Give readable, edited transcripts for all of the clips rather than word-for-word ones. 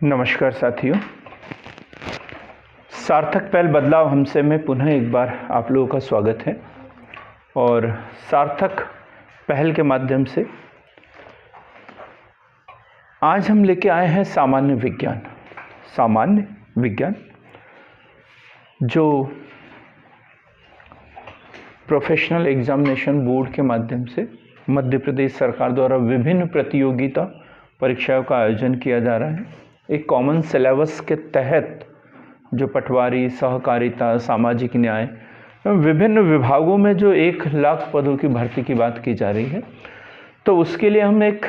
नमस्कार साथियों, सार्थक पहल बदलाव हमसे में पुनः एक बार आप लोगों का स्वागत है। और सार्थक पहल के माध्यम से आज हम लेके आए हैं सामान्य विज्ञान जो प्रोफेशनल एग्जामिनेशन बोर्ड के माध्यम से मध्य प्रदेश सरकार द्वारा विभिन्न प्रतियोगिता परीक्षाओं का आयोजन किया जा रहा है। एक कॉमन सिलेबस के तहत जो पटवारी, सहकारिता, सामाजिक न्याय, विभिन्न विभागों में जो 1 लाख पदों की भर्ती की बात की जा रही है, तो उसके लिए हम एक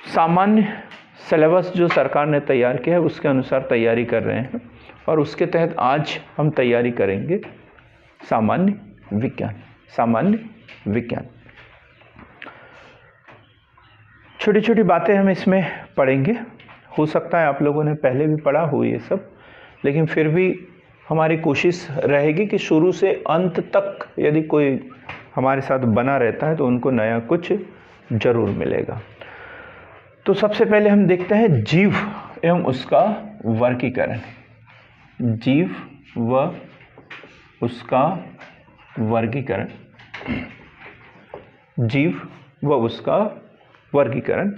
सामान्य सिलेबस जो सरकार ने तैयार किया है उसके अनुसार तैयारी कर रहे हैं। और उसके तहत आज हम तैयारी करेंगे सामान्य विज्ञान। छोटी छोटी बातें हम इसमें पढ़ेंगे। हो सकता है आप लोगों ने पहले भी पढ़ा हो ये सब, लेकिन फिर भी हमारी कोशिश रहेगी कि शुरू से अंत तक यदि कोई हमारे साथ बना रहता है तो उनको नया कुछ जरूर मिलेगा। तो सबसे पहले हम देखते हैं जीव एवं उसका वर्गीकरण। जीव व उसका वर्गीकरण,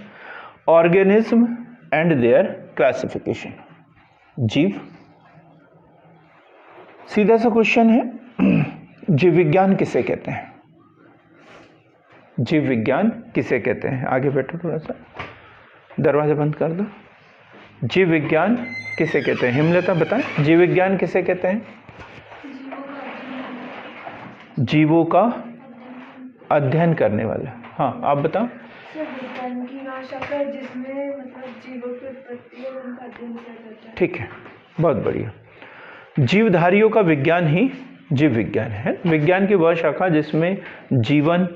ऑर्गेनिज्म एंड देयर क्लासिफिकेशन। जीव, सीधा सा क्वेश्चन है, जीव विज्ञान किसे कहते हैं? जीव विज्ञान किसे कहते हैं? आगे बैठो, थोड़ा सा दरवाजा बंद कर दो। जीव विज्ञान किसे कहते हैं? हिमलता बताएं, जीव विज्ञान किसे कहते हैं? जीवों का अध्ययन करने वाला। हाँ, आप बताओ। विज्ञान की भाषा है जिसमें मतलब जीवों की उत्पत्ति और उनका अध्ययन किया जाता है। ठीक है, बहुत बढ़िया। जीवधारियों का विज्ञान ही जीव विज्ञान है। विज्ञान की वह शाखा जिसमें जीवन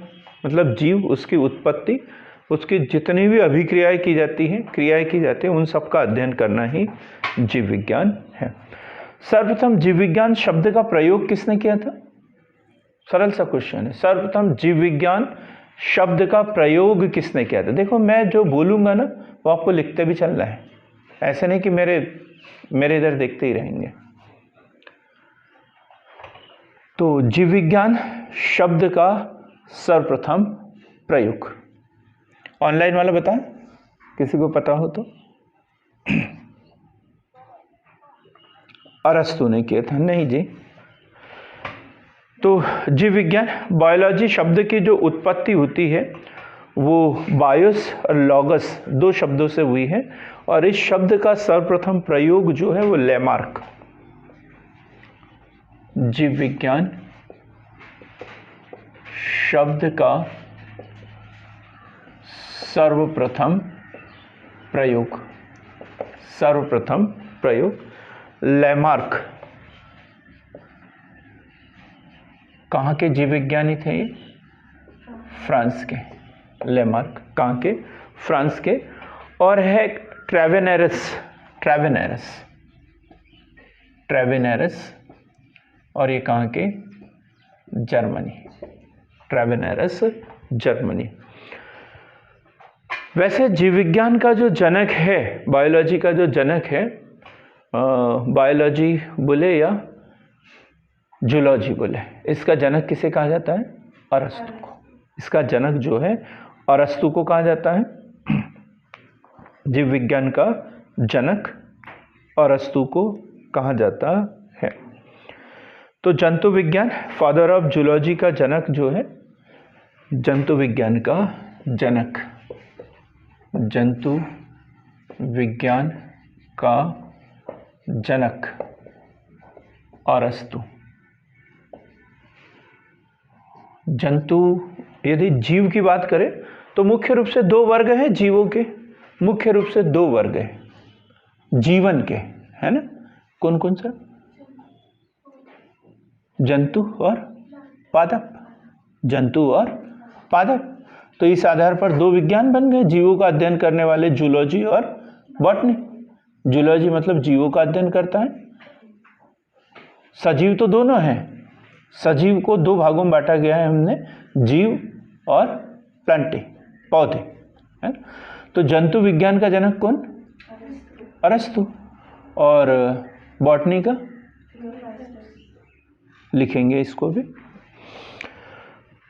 मतलब जीव, उसकी उत्पत्ति, उसकी जितनी भी अभिक्रियाएं की जाती हैं, उन सब का अध्ययन करना ही जीव विज्ञान है। सर्वप्रथम जीव विज्ञान शब्द का प्रयोग किसने किया था? सरल सा क्वेश्चन है। सर्वप्रथम जीव विज्ञान शब्द का प्रयोग किसने किया था? देखो, मैं जो बोलूंगा ना वो आपको लिखते भी चलना है, ऐसे नहीं कि मेरे इधर देखते ही रहेंगे। तो जीव विज्ञान शब्द का सर्वप्रथम प्रयोग, ऑनलाइन वाला बताएं, किसी को पता हो तो। अरस्तु ने किया था? नहीं जी। तो जीव विज्ञान, बायोलॉजी शब्द की जो उत्पत्ति होती है वो बायोस और लॉगस 2 शब्दों से हुई है। और इस शब्द का सर्वप्रथम प्रयोग जो है वो लैमार्क। जीव विज्ञान शब्द का सर्वप्रथम प्रयोग लैमार्क। कहाँ के जीव विज्ञानी थे ये? फ्रांस के। लैमार्क कहाँ के? फ्रांस के। और है ट्रेवेनेरस, और ये कहाँ के? जर्मनी। ट्रेवेनेरस, जर्मनी। वैसे जीव विज्ञान का जो जनक है, बायोलॉजी का जो जनक है, बायोलॉजी बोले या जूलॉजी बोले, इसका जनक किसे कहा जाता है? अरस्तु को। इसका जनक जो है अरस्तु को कहा जाता है। जीव विज्ञान का जनक अरस्तु को कहा जाता है। तो जंतु विज्ञान, फादर ऑफ जूलॉजी का जनक जो है, जंतु विज्ञान का जनक, जंतु विज्ञान का जनक अरस्तु। जंतु, यदि जीव की बात करें तो मुख्य रूप से 2 वर्ग हैं जीवों के। मुख्य रूप से 2 वर्ग हैं जीवन के, है ना? कौन कौन सा? जंतु और पादप। तो इस आधार पर 2 विज्ञान बन गए जीवों का अध्ययन करने वाले, जूलॉजी और बॉटनी। जूलॉजी मतलब जीवों का अध्ययन करता है। सजीव तो दोनों हैं, सजीव को 2 भागों में बांटा गया है हमने, जीव और प्लांटी, पौधे, है। तो जंतु विज्ञान का जनक कौन? अरस्तु। और बॉटनी का लिखेंगे इसको भी।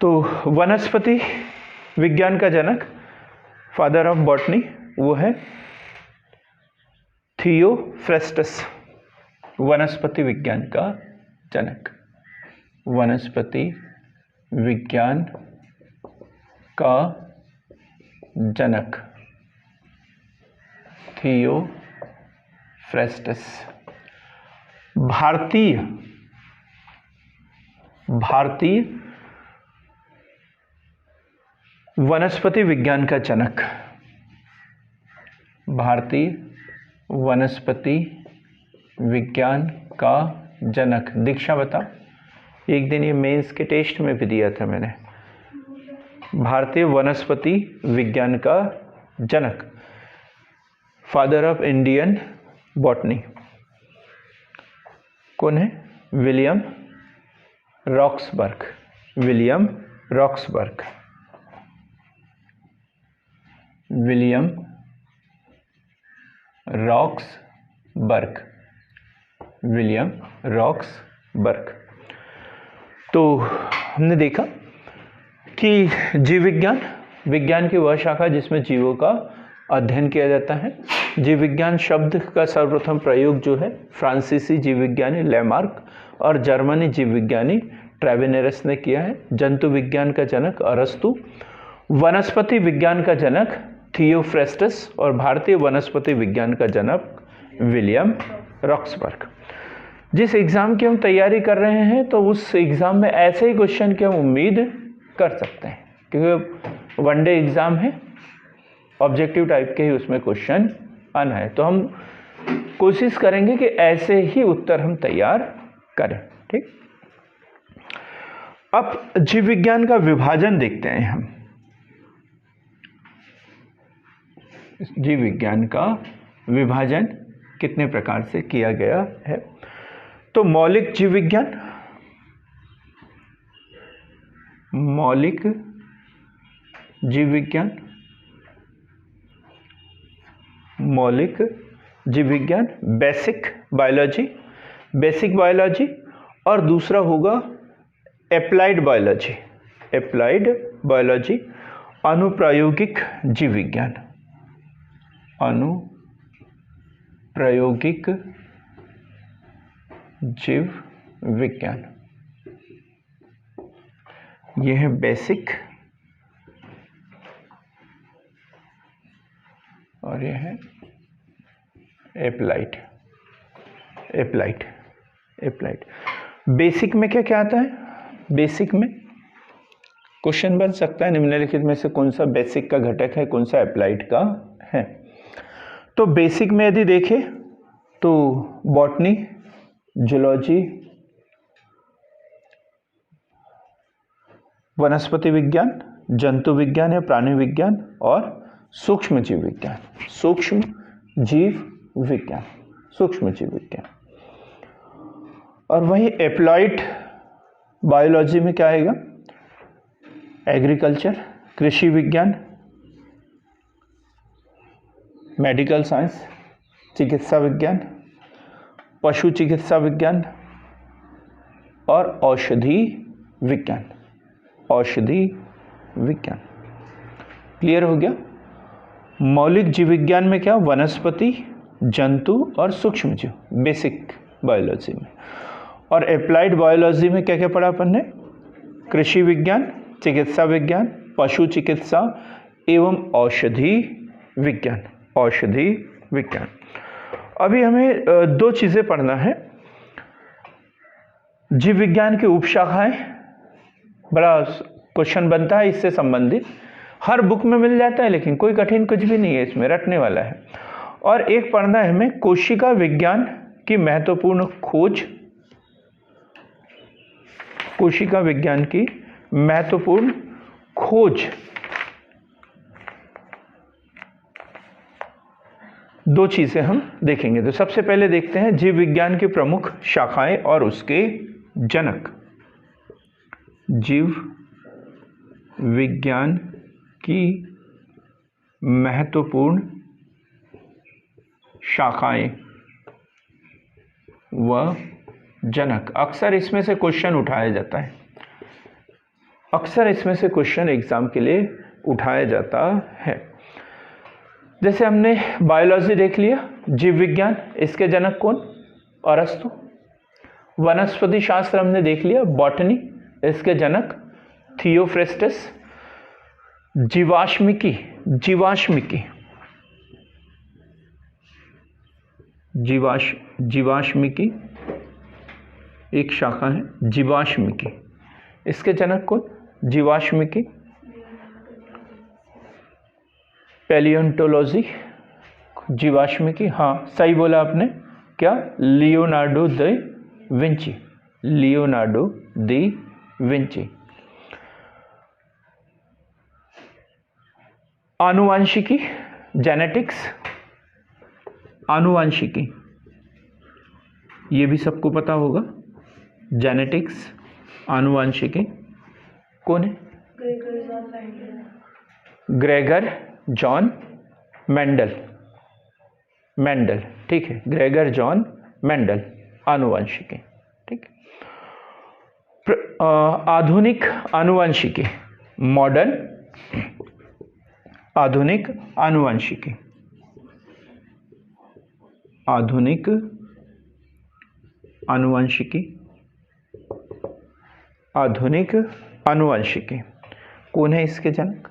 तो वनस्पति विज्ञान का जनक, फादर ऑफ बॉटनी, वो है थियोफ्रेस्टस। वनस्पति विज्ञान का जनक, वनस्पति विज्ञान का जनक थियोफ्रेस्टस। भारतीय वनस्पति विज्ञान का जनक, भारतीय वनस्पति विज्ञान का जनक। दीक्षा बता, एक दिन ये मेंस के टेस्ट में भी दिया था मैंने। भारतीय वनस्पति विज्ञान का जनक, फादर ऑफ इंडियन बॉटनी कौन है? William Roxburgh. William Roxburgh, William Roxburgh, William Roxburgh. तो हमने देखा कि जीव विज्ञान की वह शाखा जिसमें जीवों का अध्ययन किया जाता है। जीव विज्ञान शब्द का सर्वप्रथम प्रयोग जो है फ्रांसीसी जीव विज्ञानी लैमार्क और जर्मनी जीव विज्ञानी ट्रेवेनेरस ने किया है। जंतु विज्ञान का जनक अरस्तु, वनस्पति विज्ञान का जनक थियोफ्रेस्टस और भारतीय वनस्पति विज्ञान का जनक विलियम रॉक्सबर्ग। जिस एग्ज़ाम की हम तैयारी कर रहे हैं तो उस एग्ज़ाम में ऐसे ही क्वेश्चन की हम उम्मीद कर सकते हैं, क्योंकि वनडे एग्ज़ाम है, ऑब्जेक्टिव टाइप के ही उसमें क्वेश्चन आना है। तो हम कोशिश करेंगे कि ऐसे ही उत्तर हम तैयार करें। ठीक, अब जीव विज्ञान का विभाजन देखते हैं हम। जीव विज्ञान का विभाजन कितने प्रकार से किया गया है। तो मौलिक जीव विज्ञान, मौलिक जीव विज्ञान, मौलिक जीव विज्ञान, बेसिक बायोलॉजी, बेसिक बायोलॉजी, और दूसरा होगा एप्लाइड बायोलॉजी, एप्लाइड बायोलॉजी, अनुप्रायोगिक जीव विज्ञान, अनुप्रायोगिक जीव विज्ञान। यह है बेसिक और यह है एप्लाइड। Applied, applied. बेसिक में क्या क्या आता है? बेसिक में क्वेश्चन बन सकता है निम्नलिखित में से कौन सा बेसिक का घटक है, कौन सा एप्लाइड का है। तो बेसिक में यदि देखें तो बॉटनी, जूलॉजी, वनस्पति विज्ञान, जंतु विज्ञान या प्राणी विज्ञान और सूक्ष्म जीव विज्ञान, सूक्ष्म जीव विज्ञान, सूक्ष्म जीव विज्ञान। और वही एप्लाइड बायोलॉजी में क्या आएगा? एग्रीकल्चर, कृषि विज्ञान, मेडिकल साइंस, चिकित्सा विज्ञान, पशु चिकित्सा विज्ञान और औषधि विज्ञान, औषधि विज्ञान। क्लियर हो गया? मौलिक जीव विज्ञान में क्या? वनस्पति, जंतु और सूक्ष्म जीव, बेसिक बायोलॉजी में। और एप्लाइड बायोलॉजी में क्या क्या पढ़ा अपन ने? कृषि विज्ञान, चिकित्सा विज्ञान, पशु चिकित्सा एवं औषधि विज्ञान, औषधि विज्ञान। अभी हमें दो चीज़ें पढ़ना है। जीव विज्ञान की उपशाखाएं, बड़ा क्वेश्चन बनता है इससे संबंधित, हर बुक में मिल जाता है, लेकिन कोई कठिन कुछ भी नहीं है इसमें, रटने वाला है। और एक पढ़ना है हमें कोशिका विज्ञान की महत्वपूर्ण खोज, कोशिका विज्ञान की महत्वपूर्ण खोज। दो चीजें हम देखेंगे। तो सबसे पहले देखते हैं जीव विज्ञान की प्रमुख शाखाएं और उसके जनक। जीव विज्ञान की महत्वपूर्ण शाखाएं व जनक। अक्सर इसमें से क्वेश्चन उठाया जाता है, अक्सर इसमें से क्वेश्चन एग्जाम के लिए उठाया जाता है। जैसे हमने बायोलॉजी देख लिया, जीव विज्ञान, इसके जनक कौन? अरस्तु। वनस्पति शास्त्र हमने देख लिया, बॉटनी, इसके जनक थियोफ्रेस्टस। जीवाश्मिकी, जीवाश्मिकी, जीवाश्मिकी एक शाखा है, जीवाश्मिकी, इसके जनक कौन? जीवाश्मिकी। पैलियोंटोलॉजी, जीवाश्मिकी, हाँ सही बोला आपने, क्या? Leonardo da Vinci, Leonardo da Vinci. आनुवांशिकी, जेनेटिक्स, आनुवांशिकी, ये भी सबको पता होगा, जेनेटिक्स, आनुवांशिकी, कौन है? ग्रेगर जॉन मेंडल, मेंडल, ठीक है, ग्रेगर जॉन मेंडल, आनुवांशिकी, ठीक है। आधुनिक आनुवांशिकी, मॉडर्न आधुनिक आनुवांशिकी, आधुनिक आनुवांशिकी, आधुनिक आनुवांशिकी, कौन है इसके जनक?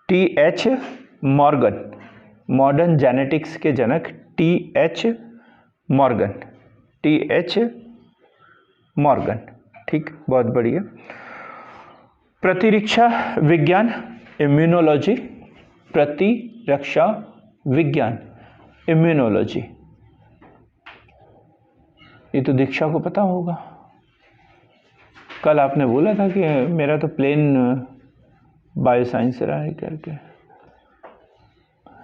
टी.एच. मॉर्गन, मॉडर्न जेनेटिक्स के जनक टी.एच. Morgan, TH. मॉर्गन, ठीक, बहुत बढ़िया। प्रतिरक्षा विज्ञान, इम्यूनोलॉजी, प्रतिरक्षा विज्ञान, इम्यूनोलॉजी, ये तो दीक्षा को पता होगा। कल आपने बोला था कि मेरा तो प्लेन बायोसाइंस रहा है करके,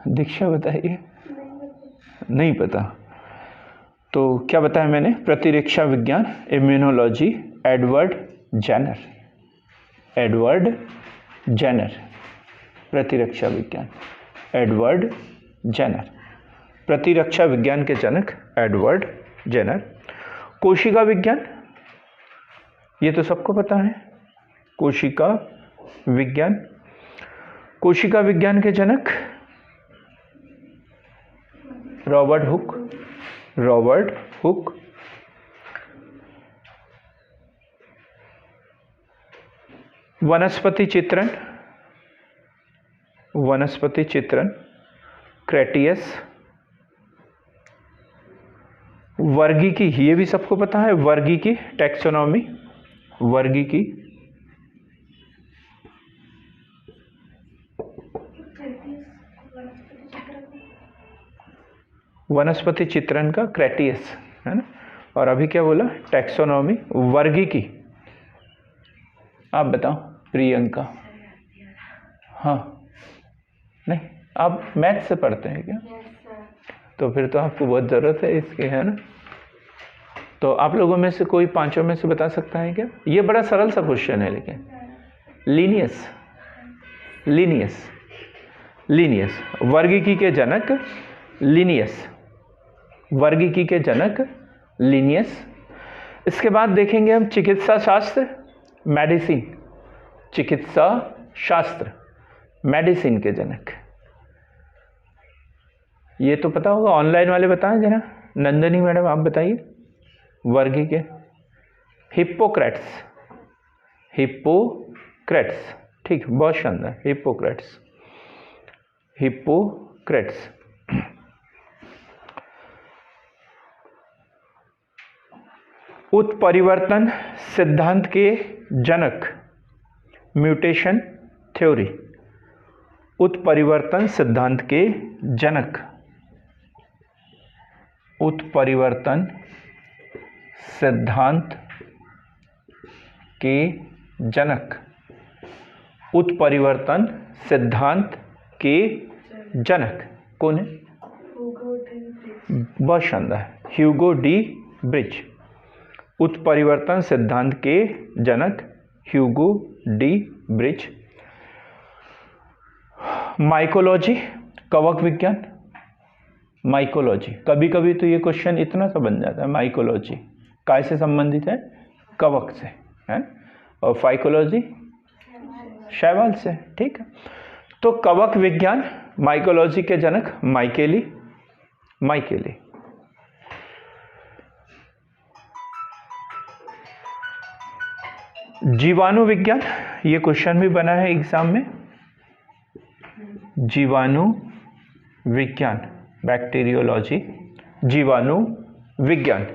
दीक्षा बताइए। नहीं पता, तो क्या बताया मैंने? प्रतिरक्षा विज्ञान, immunology, Edward Jenner, Edward Jenner, प्रतिरक्षा विज्ञान, एडवर्ड जेनर, प्रतिरक्षा विज्ञान के जनक एडवर्ड जेनर। कोशिका विज्ञान, ये तो सबको पता है, कोशिका विज्ञान, कोशिका विज्ञान के जनक रॉबर्ट हुक, रॉबर्ट हुक। वनस्पति चित्रण, वनस्पति चित्रण, क्रेटियस। वर्गीकी, ये भी सबको पता है, वर्गीकी, टैक्सोनॉमी, वर्गीकी, वनस्पति चित्रण का क्रेटियस है ना। और अभी क्या बोला? टैक्सोनॉमी, वर्गीकी। आप बताओ प्रियंका। हाँ, नहीं, आप मैथ से पढ़ते हैं क्या? तो फिर तो आपको बहुत ज़रूरत है इसकी, है ना। तो आप लोगों में से कोई पांचों में से बता सकता है क्या? ये बड़ा सरल सा क्वेश्चन है, लेकिन लीनियस, लीनियस, लीनियस, वर्गीकी के जनक लीनियस, वर्गीकी के जनक लीनियस। इसके बाद देखेंगे हम चिकित्सा शास्त्र, मेडिसिन, चिकित्सा शास्त्र, मेडिसिन के जनक। ये तो पता होगा, ऑनलाइन वाले बताएं जरा। नंदनी मैडम आप बताइए, वर्गी के। हिप्पोक्रेट्स, हिप्पोक्रेट्स, ठीक, बहुत शानदार, हिप्पोक्रेट्स, हिप्पोक्रेट्स। उत्परिवर्तन सिद्धांत के जनक, म्यूटेशन थ्योरी, उत्परिवर्तन सिद्धांत के जनक, उत्परिवर्तन सिद्धांत के जनक, उत्परिवर्तन सिद्धांत के जनक कौन है? बहुत शानदार, ह्यूगो डी ब्रिज। उत्परिवर्तन सिद्धांत के जनक ह्यूगो डी ब्रिज। माइकोलॉजी, कवक विज्ञान। माइकोलॉजी, कभी कभी तो ये क्वेश्चन इतना सा बन जाता है, माइकोलॉजी काय से संबंधित है, कवक से है, और फाइकोलॉजी शैवाल से, ठीक है। तो कवक विज्ञान, माइकोलॉजी के जनक माइकेली। माइकेली। जीवाणु विज्ञान, ये क्वेश्चन भी बना है एग्जाम में। जीवाणु विज्ञान, बैक्टीरियोलॉजी, जीवाणु विज्ञान।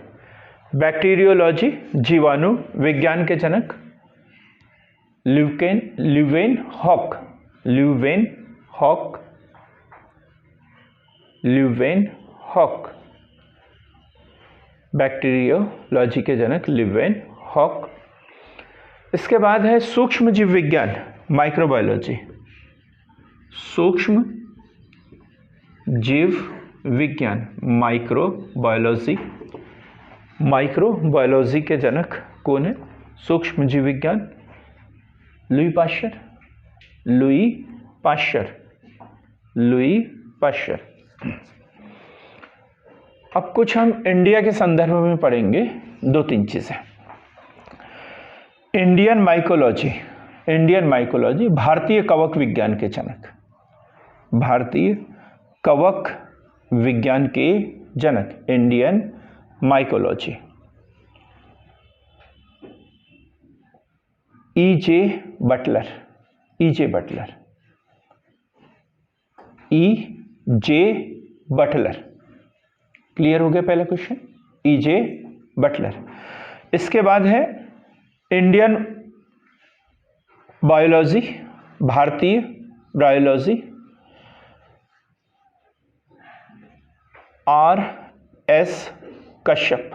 बैक्टीरियोलॉजी, जीवाणु विज्ञान के जनक ल्यूवेनहॉक। ल्यूवेनहॉक बैक्टीरियोलॉजी के जनक ल्यूवेनहॉक। इसके बाद है सूक्ष्म जीव विज्ञान, माइक्रोबायोलॉजी। सूक्ष्म जीव विज्ञान, माइक्रोबायोलॉजी। माइक्रोबायोलॉजी के जनक कौन है, सूक्ष्म जीव विज्ञान, Louis Pasteur. Louis Pasteur, Louis Pasteur. अब कुछ हम इंडिया के संदर्भ में पढ़ेंगे, 2-3 चीजें। इंडियन माइकोलॉजी, इंडियन माइकोलॉजी, भारतीय कवक विज्ञान के जनक, भारतीय कवक विज्ञान के जनक, Indian mycology. E.J. Butler, E.J. Butler, E.J. Butler. Clear हो गया पहला क्वेश्चन, E.J. बटलर। इसके बाद है इंडियन बायोलॉजी, भारतीय biology, R.S. Kashyap,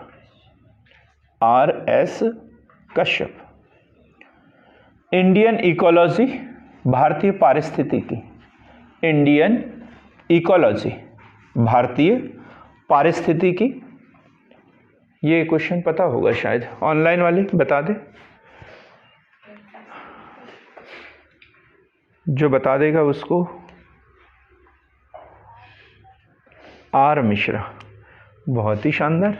R.S. Kashyap. Indian ecology, भारतीय पारिस्थितिकी, इंडियन इकोलॉजी, भारतीय पारिस्थितिकी। ये क्वेश्चन पता होगा शायद, ऑनलाइन वाले बता दे, जो बता देगा उसको आर मिश्रा। बहुत ही शानदार,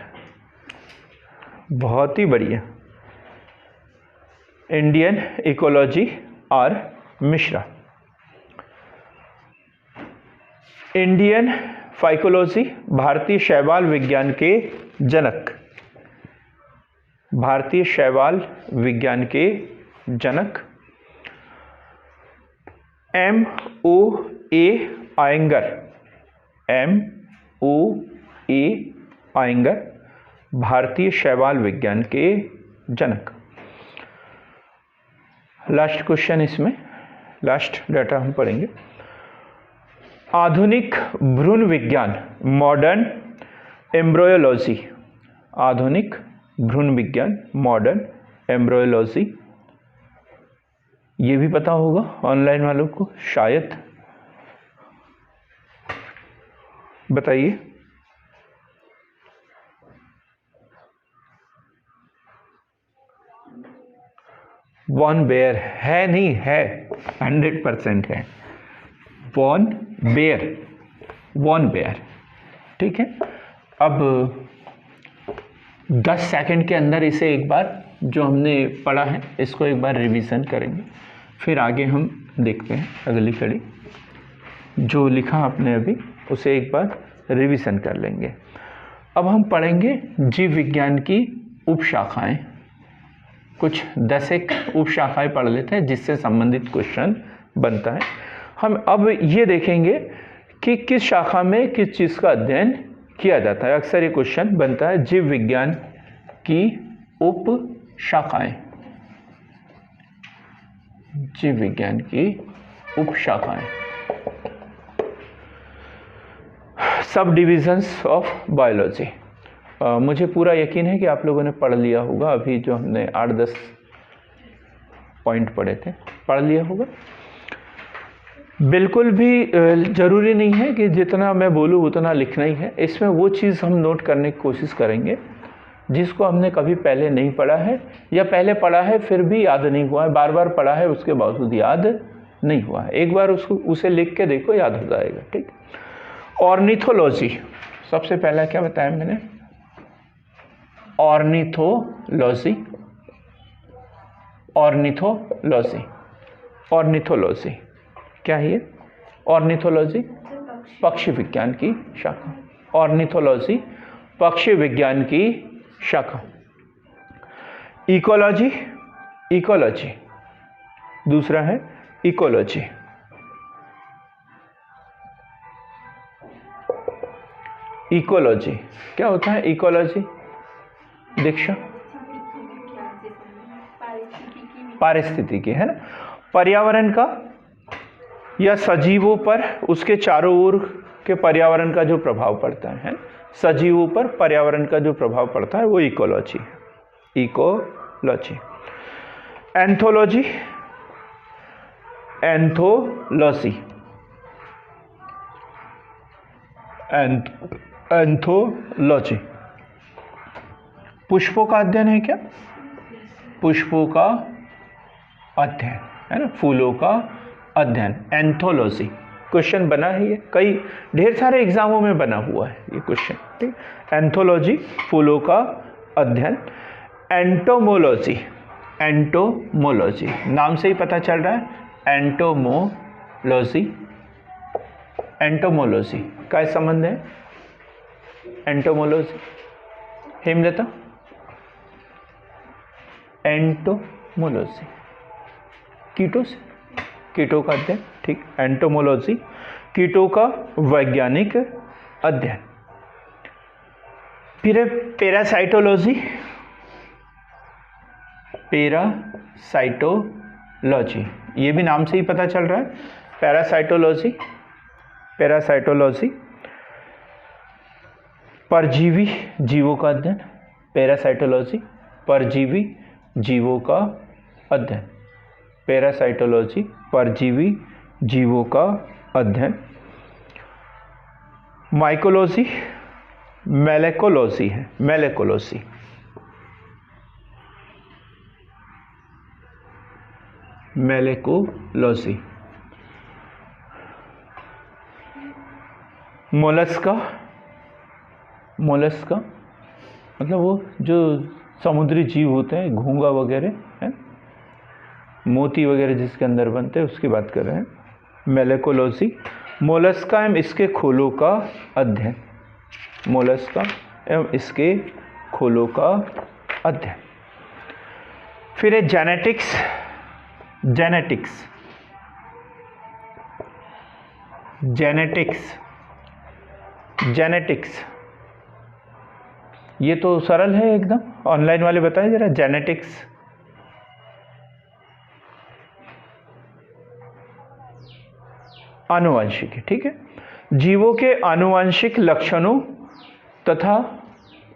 बहुत ही बढ़िया। Indian ecology, R Mishra. Indian phycology, भारतीय शैवाल विज्ञान के जनक, भारतीय शैवाल विज्ञान के जनक M.O.A. आयंगर, M.O.A. आयंगर, भारतीय शैवाल विज्ञान के जनक। लास्ट क्वेश्चन, इसमें लास्ट डाटा हम पढ़ेंगे। आधुनिक भ्रूण विज्ञान, मॉडर्न एम्ब्रोयोलॉजी, आधुनिक भ्रूण विज्ञान, मॉडर्न एम्ब्रोयोलॉजी। ये भी पता होगा ऑनलाइन वालों को शायद, बताइए। वॉन बेयर है, नहीं है, 100% है। वॉन बेयर, वॉन बेयर, ठीक है। अब 10 सेकंड के अंदर इसे एक बार, जो हमने पढ़ा है इसको एक बार रिवीजन करेंगे, फिर आगे हम देखते हैं अगली कड़ी। जो लिखा आपने अभी उसे एक बार रिवीजन कर लेंगे। अब हम पढ़ेंगे जीव विज्ञान की उपशाखाएं, कुछ 10 एक उपशाखाएं पढ़ लेते हैं जिससे संबंधित क्वेश्चन बनता है। हम अब ये देखेंगे कि किस शाखा में किस चीज़ का अध्ययन किया जाता है। अक्सर ये क्वेश्चन बनता है, जीव विज्ञान की उपशाखाएं, जीव विज्ञान की उपशाखाएं, सब डिविजन्स ऑफ बायोलॉजी। मुझे पूरा यकीन है कि आप लोगों ने पढ़ लिया होगा, अभी जो हमने 8-10 पॉइंट पढ़े थे पढ़ लिया होगा। बिल्कुल भी ज़रूरी नहीं है कि जितना मैं बोलूँ उतना लिखना ही है, इसमें वो चीज़ हम नोट करने की कोशिश करेंगे जिसको हमने कभी पहले नहीं पढ़ा है या पहले पढ़ा है फिर भी याद नहीं हुआ है, बार बार पढ़ा है उसके बावजूद याद नहीं हुआ है। एक बार उसे लिख के देखो, याद हो जाएगा। ठीक। ऑर्निथोलॉजी, सबसे पहला क्या बताया मैंने? ऑर्निथोलॉजी। ऑर्निथोलॉजी, ऑर्निथोलॉजी क्या है ये? ऑर्निथोलॉजी पक्षी विज्ञान की शाखा। ऑर्निथोलॉजी पक्षी विज्ञान की शाखा। इकोलॉजी, इकोलॉजी दूसरा है इकोलॉजी। इकोलॉजी क्या होता है? इकोलॉजी दीक्षा पारिस्थितिकी है ना, पर्यावरण का या सजीवों पर उसके चारों ओर के पर्यावरण का जो प्रभाव पड़ता है, सजीवों पर पर्यावरण का जो प्रभाव पड़ता है वो इकोलॉजी है। इकोलॉजी। एंथोलॉजी, एंथोलॉजी, एंथोलॉजी पुष्पों का अध्ययन है क्या? पुष्पों का अध्ययन है ना, फूलों का अध्ययन, एंथोलॉजी। क्वेश्चन बना है ये, कई ढेर सारे एग्जामों में बना हुआ है ये क्वेश्चन। ठीक। एंथोलॉजी फूलों का अध्ययन। एंटोमोलॉजी, एंटोमोलॉजी नाम से ही पता चल रहा है, एंटोमोलॉजी। एंटोमोलॉजी का संबंध है? एंटोमोलॉजी हेमलता, एंटोमोलॉजी कीटों से, कीटों का अध्ययन। ठीक। एंटोमोलॉजी कीटों का वैज्ञानिक अध्ययन। फिर है पैरासाइटोलॉजी, पैरासाइटोलॉजी ये भी नाम से ही पता चल रहा है, पैरासाइटोलॉजी। पैरासाइटोलॉजी परजीवी जीवों का अध्ययन। पैरासाइटोलॉजी परजीवी जीवों का अध्ययन। पैरासाइटोलॉजी परजीवी जीवों का अध्ययन। माइकोलॉजी मेलेकोलॉजी है, मेलेकोलॉजी। मेलेकोलॉजी। मोलस्का, मोलस्का मतलब वो जो समुद्री जीव होते हैं, घोंगा वगैरह है, मोती वगैरह जिसके अंदर बनते हैं उसकी बात कर रहे हैं। मेलेकोलॉजी मोलस्का एवं इसके खोलों का अध्ययन। मोलस्का एवं इसके खोलों का अध्ययन। फिर है जेनेटिक्स, जेनेटिक्स, जेनेटिक्स, जेनेटिक्स ये तो सरल है एकदम, ऑनलाइन वाले बताएं जरा। जेनेटिक्स आनुवंशिक, ठीक है, जीवों के आनुवंशिक लक्षणों तथा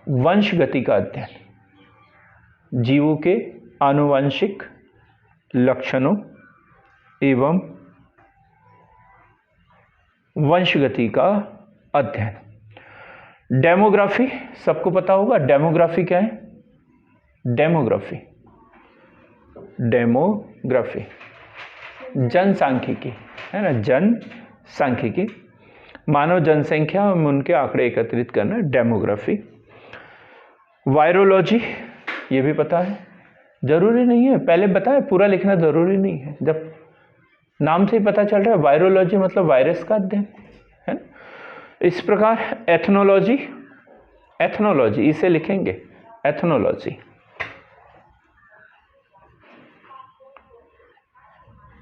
वंशगति का अध्ययन। जीवों के आनुवंशिक लक्षणों एवं वंशगति का अध्ययन। डेमोग्राफी सबको पता होगा, डेमोग्राफी क्या है? डेमोग्राफी, डेमोग्राफी जनसांख्यिकी है ना, जनसांख्यिकी मानव जनसंख्या में उनके आंकड़े एकत्रित करना, डेमोग्राफी। वायरोलॉजी ये भी पता है, जरूरी नहीं है, पहले बताया पूरा लिखना जरूरी नहीं है, जब नाम से ही पता चल रहा है वायरोलॉजी मतलब वायरस का अध्ययन है ना। इस प्रकार एथनोलॉजी, एथनोलॉजी इसे लिखेंगे एथनोलॉजी,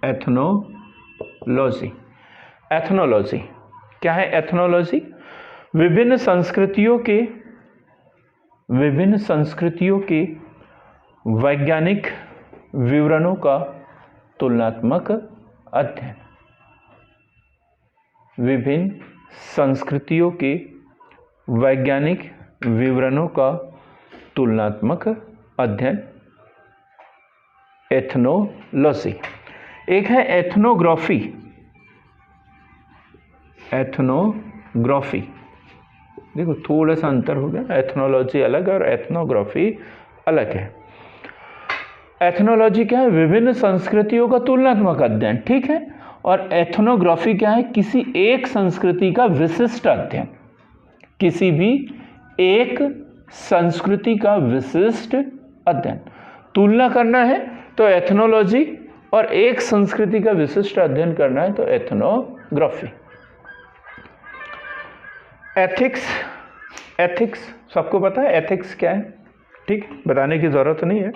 एथनोलॉजी। एथनोलॉजी क्या है? एथनोलॉजी विभिन्न संस्कृतियों के वैज्ञानिक विवरणों का तुलनात्मक अध्ययन। विभिन्न संस्कृतियों के वैज्ञानिक विवरणों का तुलनात्मक अध्ययन, एथनोलॉजी। एक है एथनोग्राफी, एथनोग्राफी देखो थोड़ा सा अंतर हो गया, एथनोलॉजी अलग है और एथनोग्राफी अलग है। एथनोलॉजी क्या है? विभिन्न संस्कृतियों का तुलनात्मक अध्ययन, ठीक है। और एथनोग्राफी क्या है? किसी एक संस्कृति का विशिष्ट अध्ययन, किसी भी एक संस्कृति का विशिष्ट अध्ययन। तुलना करना है तो एथनोलॉजी, और एक संस्कृति का विशिष्ट अध्ययन करना है तो एथनोग्राफी। एथिक्स, एथिक्स सबको पता है एथिक्स क्या है, ठीक, बताने की जरूरत नहीं है।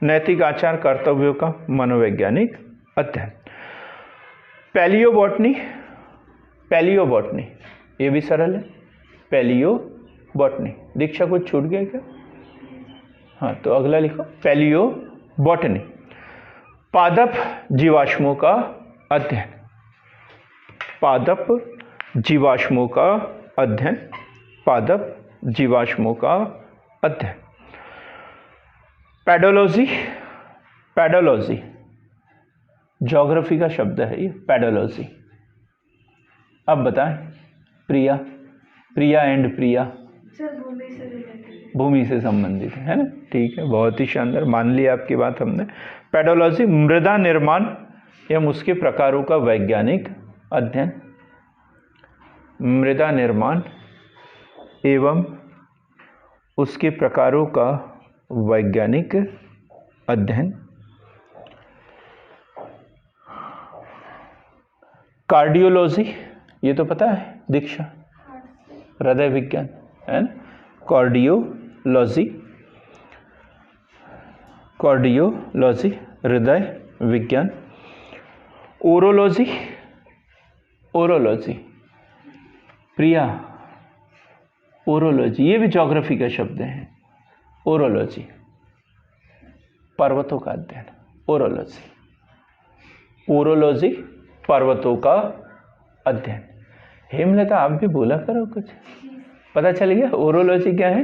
नैतिक आचार कर्तव्यों का मनोवैज्ञानिक अध्ययन। पैलियोबॉटनी, पैलियोबॉटनी ये भी सरल है, पैलियोबॉटनी। दीक्षा कुछ छूट गया क्या? हाँ, तो अगला लिखो पैलियोबॉटनी। पादप जीवाश्मों का अध्ययन, पादप जीवाश्मों का अध्ययन, पादप जीवाश्मों का अध्ययन। पैडोलॉजी, पैडोलॉजी ज्योग्राफी का शब्द है ये, पैडोलॉजी। अब बताएं प्रिया, प्रिया एंड प्रिया। सर भूमि से रिलेटेड, भूमि से संबंधित है ना, ठीक है, बहुत ही शानदार, मान लिया आपकी बात हमने। पैडोलॉजी मृदा निर्माण एवं उसके प्रकारों का वैज्ञानिक अध्ययन, मृदा निर्माण एवं उसके प्रकारों का वैज्ञानिक अध्ययन। कार्डियोलॉजी ये तो पता है दीक्षा, हृदय विज्ञान है ना, कार्डियोलॉजी, कार्डियोलॉजी हृदय विज्ञान। ओरोलॉजी, ओरोलॉजी प्रिया, ओरोलॉजी ये भी ज्योग्राफी का शब्द है। ओरोलॉजी पर्वतों का अध्ययन, ओरोलॉजी, ओरोलॉजी पर्वतों का अध्ययन। हेमलता आप भी बोला करो कुछ, पता चल गया ओरोलॉजी क्या है?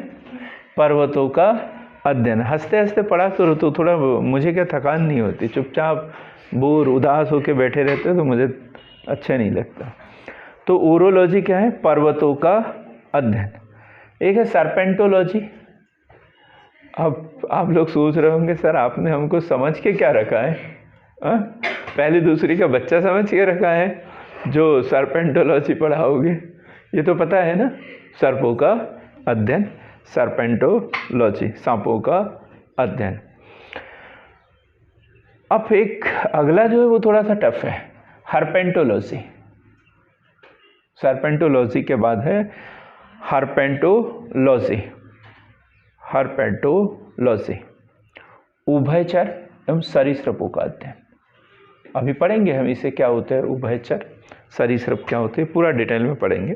पर्वतों का अध्ययन। हंसते हंसते पढ़ा करो तो थोड़ा मुझे क्या थकान नहीं होती, चुपचाप बोर उदास होकर बैठे रहते हो तो मुझे अच्छा नहीं लगता। तो ओरोलॉजी क्या है? पर्वतों का अध्ययन। एक है सर्पेंटोलॉजी। अब आप लोग सोच रहे होंगे सर आपने हमको समझ के क्या रखा है, पहली दूसरी का बच्चा समझ के रखा है जो सर्पेंटोलॉजी पढ़ाओगे, ये तो पता है ना, सर्पों का अध्ययन, सर्पेंटोलॉजी सांपों का अध्ययन। अब एक अगला जो है वो थोड़ा सा टफ है, हर्पेंटोलॉजी। सर्पेंटोलॉजी के बाद है हर्पेंटोलॉजी, हर्पेंटोलॉजी उभयचर एवं सरीसृपों का अध्ययन। अभी पढ़ेंगे हम इसे, क्या होते हैं उभयचर सरीसृप क्या होते हैं, पूरा डिटेल में पढ़ेंगे।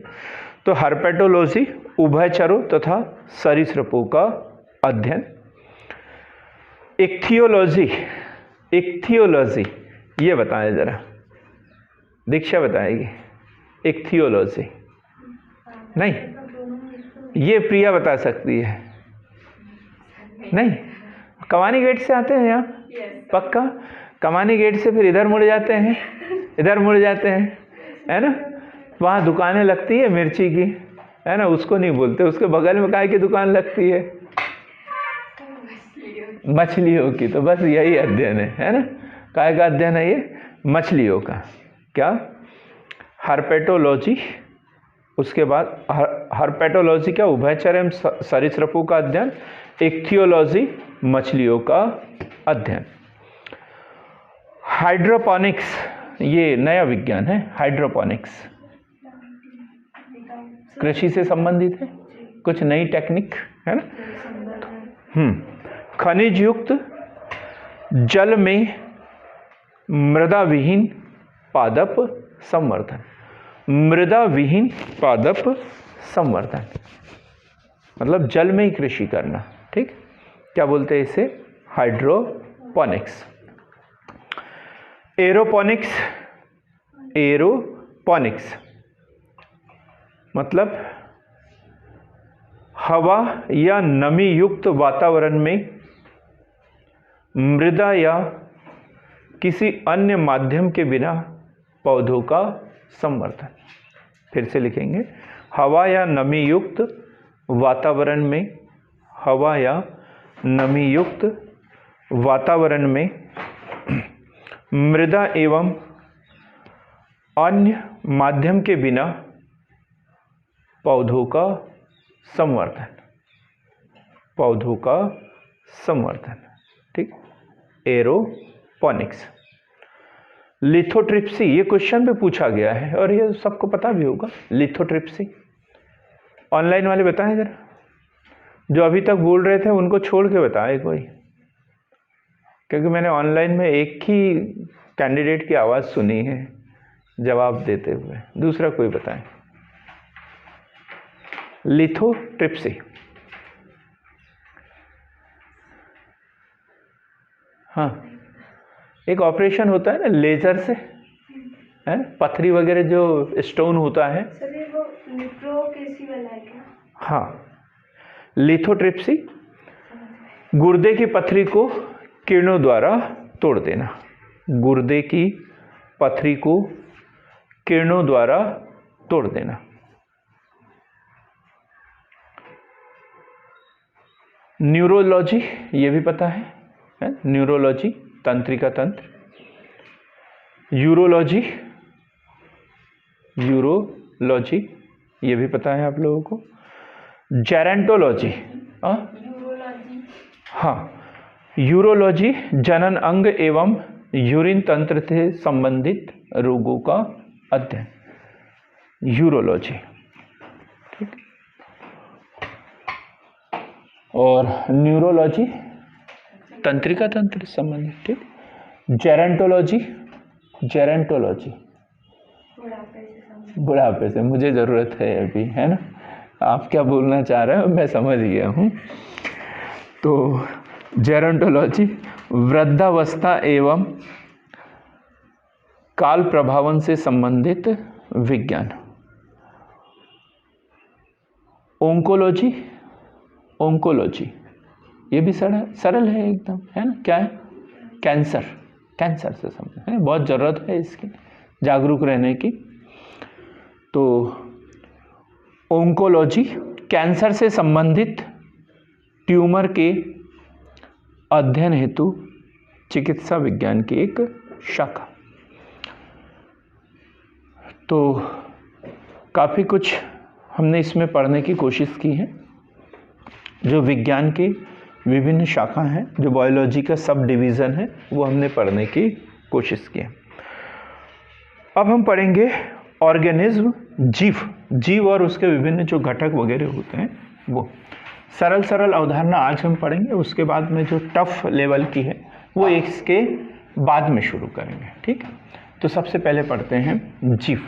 तो हर्पेटोलॉजी उभयचरों तथा सरीसृपों का अध्ययन। इक्थियोलॉजी, इक्थियोलॉजी ये बताएं जरा, दीक्षा बताएगी। इक्थियोलॉजी नहीं, ये प्रिया बता सकती है। नहीं, कमानी गेट से आते हैं यहाँ, पक्का कमानी गेट से फिर इधर मुड़ जाते हैं, इधर मुड़ जाते हैं, है ना, वहाँ दुकानें लगती है मिर्ची की, है ना, उसको नहीं बोलते, उसके बगल में काय की दुकान लगती है, मछलियों की। तो बस यही अध्ययन है ना, काय का अध्ययन है ये, मछलियों का। क्या? हर्पेटोलॉजी। उसके बाद हर्पेटोलॉजी क्या? उभयचर एवं सरीसृपों का अध्ययन। इक्थियोलॉजी मछलियों का अध्ययन। हाइड्रोपोनिक्स ये नया विज्ञान है, हाइड्रोपोनिक्स कृषि से संबंधित है, कुछ नई टेक्निक है ना। खनिज युक्त जल में मृदा विहीन पादप संवर्धन, मृदा विहीन पादप संवर्धन मतलब जल में ही कृषि करना, ठीक, क्या बोलते हैं इसे? हाइड्रोपोनिक्स। एरोपोनिक्स, एरोपोनिक्स मतलब हवा या नमी युक्त वातावरण में मृदा या किसी अन्य माध्यम के बिना पौधों का संवर्धन। फिर से लिखेंगे, हवा या नमी युक्त वातावरण में, हवा या नमी युक्त वातावरण में मृदा एवं अन्य माध्यम के बिना पौधों का संवर्धन, पौधों का संवर्धन, ठीक। एरोपोनिक्स। लिथोट्रिप्सी, ये क्वेश्चन पे पूछा गया है और ये सबको पता भी होगा। लिथोट्रिप्सी ऑनलाइन वाले बताएं जरा, जो अभी तक बोल रहे थे उनको छोड़ के बताए कोई, क्योंकि मैंने ऑनलाइन में एक ही कैंडिडेट की आवाज़ सुनी है जवाब देते हुए, दूसरा कोई बताएं। लिथोट्रिप्सी, हाँ, एक ऑपरेशन होता है ना लेजर से, है पथरी वगैरह जो स्टोन होता है। सर ये वो लिथोट्रिप्सी वाला है क्या? हाँ, लिथोट्रिप्सी गुर्दे की पथरी को किरणों द्वारा तोड़ देना, गुर्दे की पथरी को किरणों द्वारा तोड़ देना। न्यूरोलॉजी, ये भी पता है? न्यूरोलॉजी, तंत्रिका तंत्र। यूरोलॉजी, यूरोलॉजी ये भी पता है आप लोगों को। जेरेंटोलॉजी, हाँ, यूरोलॉजी जनन अंग एवं यूरिन तंत्र से संबंधित रोगों का अध्ययन, यूरोलॉजी, ठीक। और न्यूरोलॉजी तंत्रिका तंत्र से संबंधित, ठीक। जेरेंटोलॉजी, जेरेंटोलॉजी बुढ़ापे से, मुझे ज़रूरत है अभी, है ना, आप क्या बोलना चाह रहे हो मैं समझ गया हूँ। तो जेरेंटोलॉजी वृद्धावस्था एवं काल प्रभावन से संबंधित विज्ञान। ओंकोलॉजी, ओंकोलॉजी ये भी सरल है एकदम, है ना, क्या है? कैंसर, कैंसर से संबंधित है, बहुत ज़रूरत है इसकी, जागरूक रहने की। तो ओंकोलॉजी कैंसर से संबंधित ट्यूमर के अध्ययन हेतु चिकित्सा विज्ञान की एक शाखा। तो काफ़ी कुछ हमने इसमें पढ़ने की कोशिश की है, जो विज्ञान के विभिन्न शाखा हैं, जो बायोलॉजी का सब डिवीज़न है, वो हमने पढ़ने की कोशिश की है। अब हम पढ़ेंगे ऑर्गेनिज्म, जीव, जीव और उसके विभिन्न जो घटक वगैरह होते हैं वो। सरल सरल अवधारणा आज हम पढ़ेंगे, उसके बाद में जो टफ लेवल की है वो इसके बाद में शुरू करेंगे, ठीक है। तो सबसे पहले पढ़ते हैं जीव,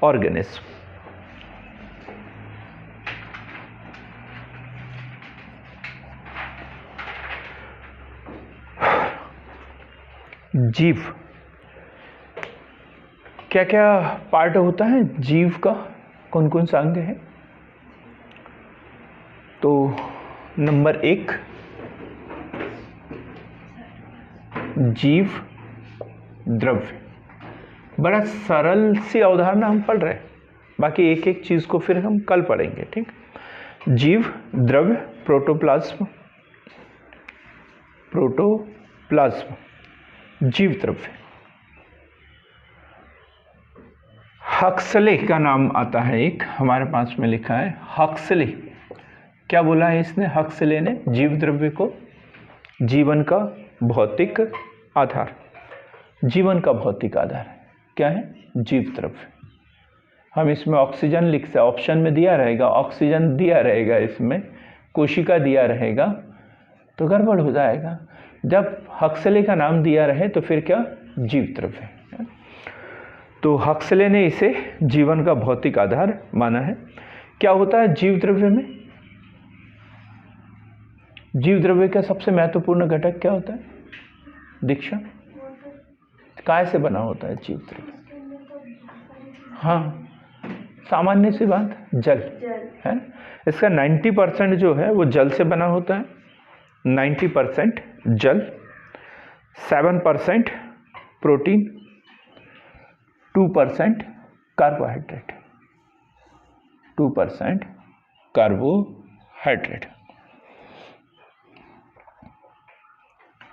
ऑर्गेनिज्म। जीव, क्या क्या पार्ट होता है जीव का, कौन कौन सा अंग है? तो नंबर 1 जीव द्रव्य, बड़ा सरल सी अवधारणा हम पढ़ रहे हैं, बाकी एक एक चीज को फिर हम कल पढ़ेंगे, ठीक। जीव द्रव्य, प्रोटोप्लाज्म, प्रोटोप्लाज्म जीव द्रव्य। हक्सले का नाम आता है, एक हमारे पास में लिखा है हक्सले। क्या बोला है इसने? हक्सले ने जीव द्रव्य को जीवन का भौतिक आधार, जीवन का भौतिक आधार क्या है? जीव द्रव्य। हम इसमें ऑक्सीजन लिख सकते, ऑप्शन में दिया रहेगा ऑक्सीजन दिया रहेगा, इसमें कोशिका दिया रहेगा तो गड़बड़ हो जाएगा। जब हक्सले का नाम दिया रहे तो फिर क्या? जीव द्रव्य। तो हक्सले ने इसे जीवन का भौतिक आधार माना है। क्या होता है जीव द्रव्य में? जीव द्रव्य का सबसे महत्वपूर्ण घटक क्या होता है? दीक्षा, काय से बना होता है जीव द्रव्य? हाँ, सामान्य सी बात, जल है। इसका 90% जो है वो जल से बना होता है, 90% जल, 7% प्रोटीन, 2% कार्बोहाइड्रेट, 2% कार्बोहाइड्रेट।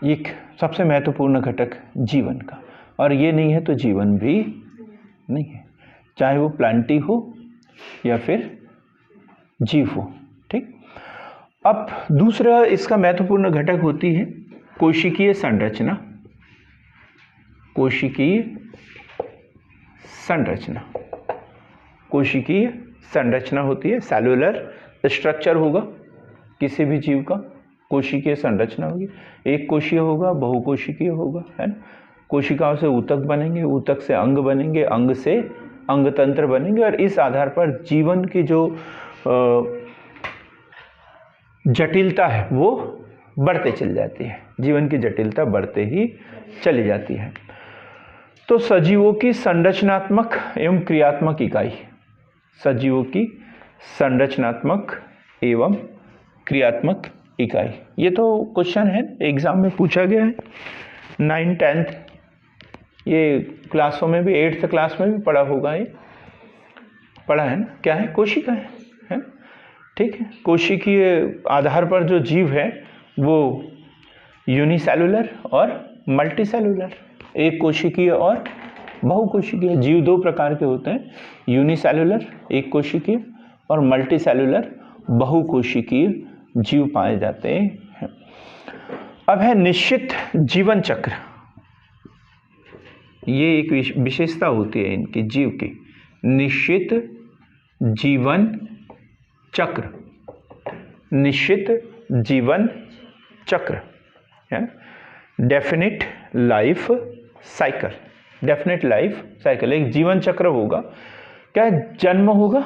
ये सबसे महत्वपूर्ण घटक जीवन का, और ये नहीं है तो जीवन भी नहीं है, चाहे वो प्लांटी हो या फिर जीव हो। ठीक। अब दूसरा इसका महत्वपूर्ण घटक होती है कोशिकीय संरचना। कोशिकीय संरचना, कोशिकीय संरचना होती है, सेलुलर स्ट्रक्चर होगा किसी भी जीव का, कोशिकीय संरचना होगी, एक कोशीय होगा, बहुकोशिकीय होगा, है ना। कोशिकाओं से ऊतक बनेंगे, ऊतक से अंग बनेंगे, अंग से अंग तंत्र बनेंगे, और इस आधार पर जीवन की जो जटिलता है वो बढ़ते चली जाती है, जीवन की जटिलता बढ़ते ही चली जाती है। तो सजीवों की संरचनात्मक एवं क्रियात्मक इकाई, सजीवों की संरचनात्मक एवं क्रियात्मक इकाई, ये तो क्वेश्चन है एग्जाम में पूछा गया है 9, 10th, ये क्लासों में भी 8th क्लास में भी पढ़ा होगा, ये पढ़ा है ना। क्या है? कोशिका है। ठीक है। कोशिकीय आधार पर जो जीव है वो यूनिसेलुलर और मल्टीसेलुलर, एक कोशिकीय और बहुकोशिकीय, जीव दो प्रकार के होते हैं, यूनिसेलुलर एक कोशिकीय और मल्टीसेलुलर बहुकोशिकीय जीव पाए जाते हैं। अब है निश्चित जीवन चक्र, ये एक विशेषता होती है इनकी, जीव की, निश्चित जीवन चक्र, निश्चित जीवन चक्र है, definite life cycle, definite life cycle, एक जीवन चक्र होगा। क्या? जन्म होगा,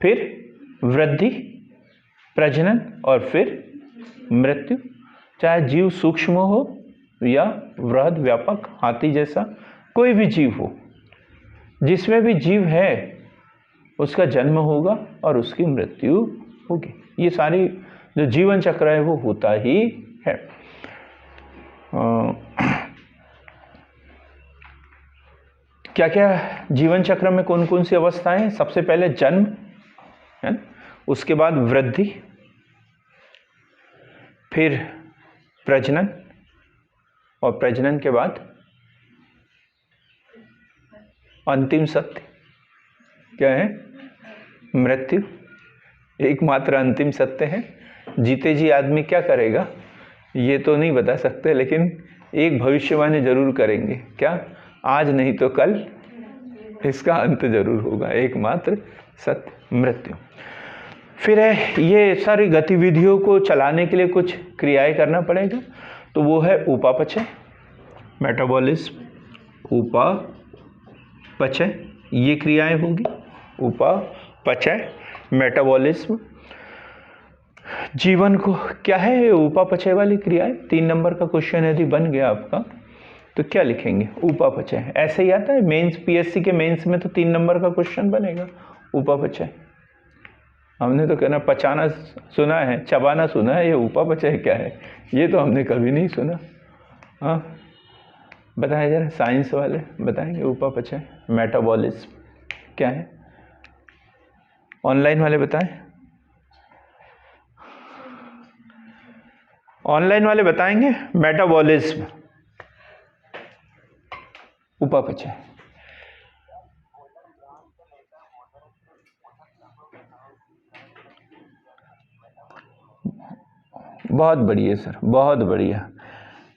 फिर वृद्धि, प्रजनन और फिर मृत्यु, चाहे जीव सूक्ष्म हो या वृहद व्यापक, हाथी जैसा कोई भी जीव हो, जिसमें भी जीव है उसका जन्म होगा और उसकी मृत्यु होगी। ये सारी जो जीवन चक्र है वो होता ही है। क्या क्या जीवन चक्र में कौन कौन सी अवस्थाएं? सबसे पहले जन्म है, उसके बाद वृद्धि, फिर प्रजनन, और प्रजनन के बाद अंतिम सत्य क्या है? मृत्यु। एकमात्र अंतिम सत्य है। जीते जी आदमी क्या करेगा ये तो नहीं बता सकते, लेकिन एक भविष्यवाणी जरूर करेंगे, क्या? आज नहीं तो कल इसका अंत जरूर होगा, एकमात्र सत्य मृत्यु। फिर है ये सारी गतिविधियों को चलाने के लिए कुछ क्रियाएं करना पड़ेगा, तो वो है उपापचय, मेटाबॉलिज्म, उपापचय, ये क्रियाएं होगी, उपापचय, मेटाबॉलिज्म। जीवन को क्या है उपापचय वाली क्रियाएं? 3 नंबर का क्वेश्चन यदि बन गया आपका तो क्या लिखेंगे? उपापचय। ऐसे ही आता है मेंस, पीएससी के मेंस में तो 3 नंबर का क्वेश्चन बनेगा उपापचय। हमने तो कहना पचाना सुना है, चबाना सुना है, ये उपापचय क्या है ये तो हमने कभी नहीं सुना। हाँ बताएं जरा, साइंस वाले बताएंगे उपापचय, मेटाबॉलिज्म क्या है? ऑनलाइन वाले बताएं, ऑनलाइन वाले बताएंगे मेटाबॉलिज्म, उपापचय। बहुत बढ़िया सर, बहुत बढ़िया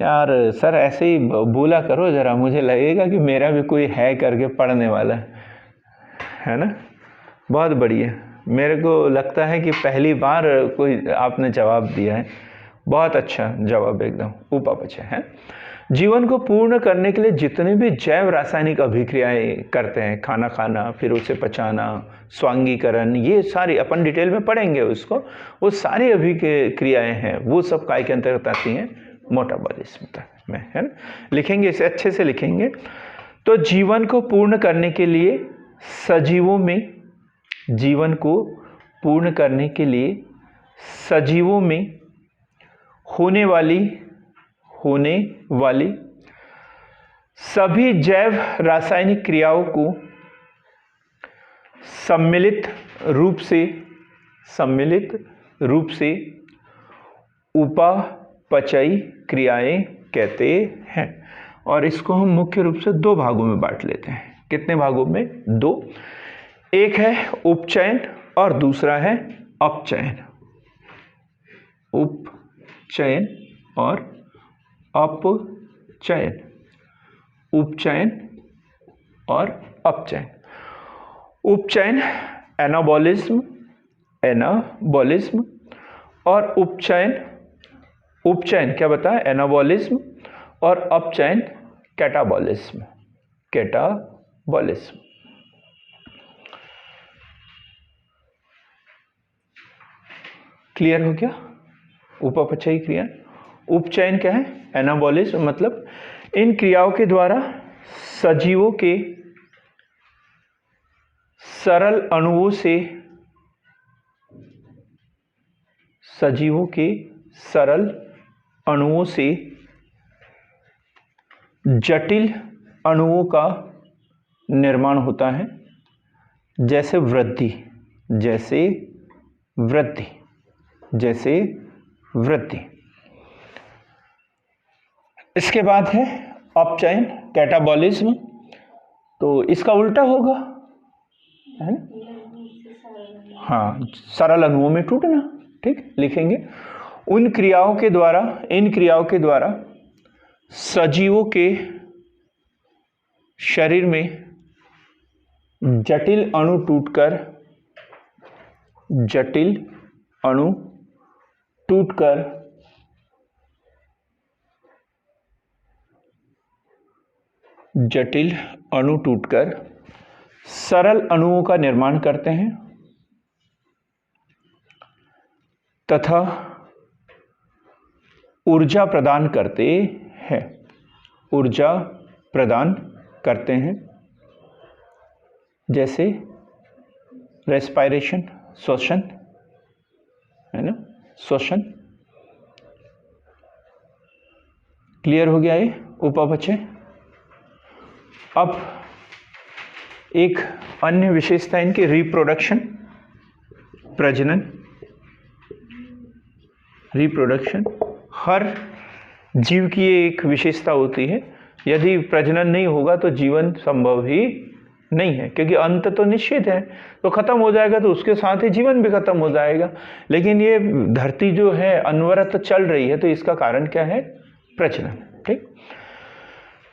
यार। सर ऐसे ही बोला करो जरा, मुझे लगेगा कि मेरा भी कोई है करके पढ़ने वाला है ना। बहुत बढ़िया, मेरे को लगता है कि पहली बार कोई आपने जवाब दिया है, बहुत अच्छा जवाब एकदम, उपापचय है। जीवन को पूर्ण करने के लिए जितने भी जैव रासायनिक अभिक्रियाएं करते हैं, खाना खाना, फिर उसे पचाना, स्वांगीकरण, ये सारी अपन डिटेल में पढ़ेंगे उसको, वो सारी अभिक्रियाएं हैं वो सब काय के अंतर्गत आती हैं? मेटाबॉलिज्म में, है ना। लिखेंगे इसे अच्छे से लिखेंगे। तो जीवन को पूर्ण करने के लिए सजीवों में, जीवन को पूर्ण करने के लिए सजीवों में होने वाली सभी जैव रासायनिक क्रियाओं को सम्मिलित रूप से उपापचयी क्रियाएं कहते हैं। और इसको हम मुख्य रूप से दो भागों में बांट लेते हैं। कितने भागों में? दो। एक है उपचयन और दूसरा है अपचयन। उपचयन और अपचयन। उपचयन और अपचयन। उपचयन एनाबॉलिज्म और उपचयन क्या बताया? एनाबॉलिज्म। और अपचयन कैटाबॉलिज्म। क्लियर हो गया? उपापचयी क्रिया। उपचयन क्या है? एनाबॉलिज्म, मतलब इन क्रियाओं के द्वारा सजीवों के सरल अणुओं से जटिल अणुओं का निर्माण होता है, जैसे वृद्धि। इसके बाद है अपचयन कैटाबॉलिज्म। तो इसका उल्टा होगा, है ना? हाँ, सरल अणुओं में टूटना। ठीक, लिखेंगे इन क्रियाओं के द्वारा सजीवों के शरीर में जटिल अणु टूटकर सरल अणुओं का निर्माण करते हैं तथा ऊर्जा प्रदान करते हैं, जैसे रेस्पिरेशन, श्वसन, है ना? श्वसन। क्लियर हो गया ये उपापचय। अब एक अन्य विशेषता इनकी रिप्रोडक्शन, प्रजनन। हर जीव की ये एक विशेषता होती है। यदि प्रजनन नहीं होगा तो जीवन संभव ही नहीं है, क्योंकि अंत तो निश्चित है। तो खत्म हो जाएगा तो उसके साथ ही जीवन भी खत्म हो जाएगा। लेकिन ये धरती जो है अनवरत चल रही है, तो इसका कारण क्या है? प्रजनन। ठीक,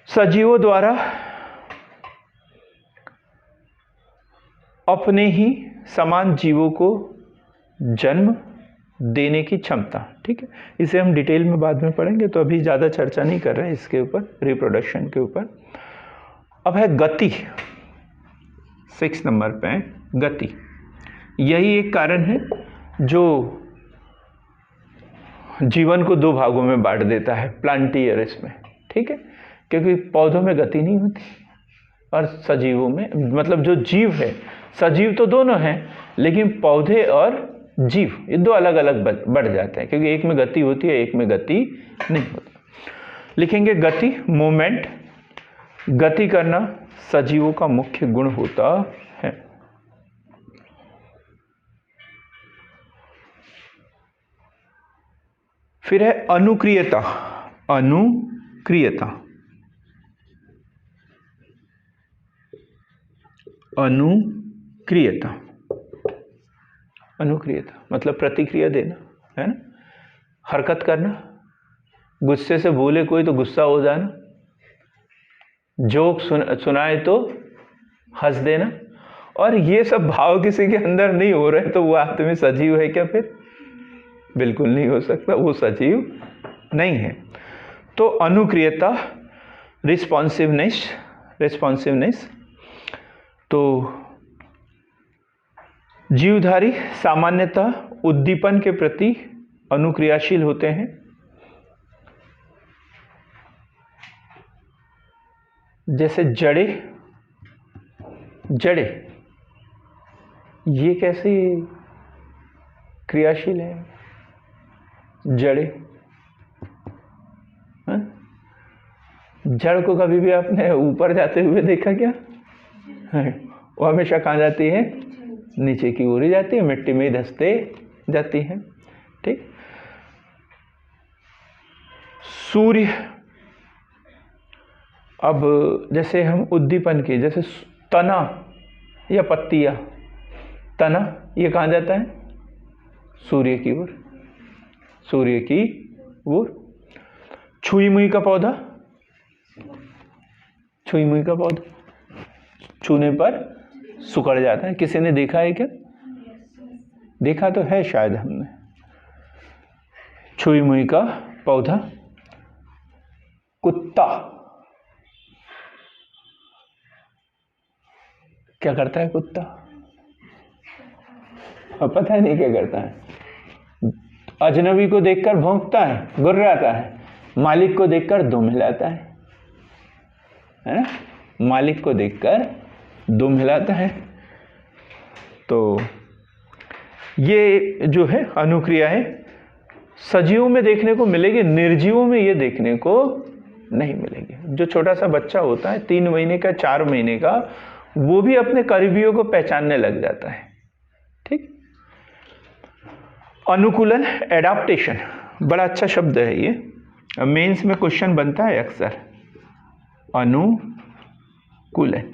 सजीवों द्वारा अपने ही समान जीवों को जन्म देने की क्षमता। ठीक है, इसे हम डिटेल में बाद में पढ़ेंगे, तो अभी ज़्यादा चर्चा नहीं कर रहे हैं इसके ऊपर, रिप्रोडक्शन के ऊपर। अब है गति। 6 नंबर पे है गति। यही एक कारण है जो जीवन को दो भागों में बांट देता है, प्लांटी और इसमें। ठीक है, क्योंकि पौधों में गति नहीं होती और सजीवों में, मतलब जो जीव है, सजीव तो दोनों हैं, लेकिन पौधे और जीव ये दो अलग अलग बढ़ जाते हैं, क्योंकि एक में गति होती है, एक में गति नहीं होती। लिखेंगे गति, मूवमेंट। गति करना सजीवों का मुख्य गुण होता है। फिर है अनुक्रियता। अनुक्रियता मतलब प्रतिक्रिया देना, है ना? हरकत करना। गुस्से से बोले कोई तो गुस्सा हो जाना, जोक सुनाए तो हंस देना। और ये सब भाव किसी के अंदर नहीं हो रहे तो वो आदमी सजीव है क्या? फिर बिल्कुल नहीं हो सकता, वो सजीव नहीं है। तो अनुक्रियता, रिस्पॉन्सिवनेस। तो जीवधारी सामान्यतः उद्दीपन के प्रति अनुक्रियाशील होते हैं। जैसे जड़े ये कैसे क्रियाशील है? जड़े, जड़ को कभी भी आपने ऊपर जाते हुए देखा क्या? वो हमेशा कहाँ जाती है? नीचे की ओर ही जाती है, मिट्टी में ही धंसते जाती है। ठीक। सूर्य, अब जैसे हम उद्दीपन की, जैसे तना या पत्तियां, तना ये कहाँ जाता है? सूर्य की ओर, सूर्य की ओर। छुई मुई का पौधा, छुई मुई का पौधा छूने पर सुखड़ जाता है। किसी ने देखा है क्या? देखा तो है शायद हमने। छुई मुई का पौधा। कुत्ता क्या करता है? कुत्ता अब पता नहीं क्या करता है। अजनबी को देखकर भौंकता है, गुर्राता है, मालिक को देखकर दुम हिलाता है ना? मालिक को देखकर दुम हिलाता है। तो ये जो है अनुक्रियाएं सजीवों में देखने को मिलेगी, निर्जीवों में ये देखने को नहीं मिलेगी। जो छोटा सा बच्चा होता है 3 महीने का, 4 महीने का, वो भी अपने करीबियों को पहचानने लग जाता है। ठीक। अनुकूलन, एडाप्टेशन, बड़ा अच्छा शब्द है ये। मेंस में क्वेश्चन बनता है अक्सर। अनुकूलन,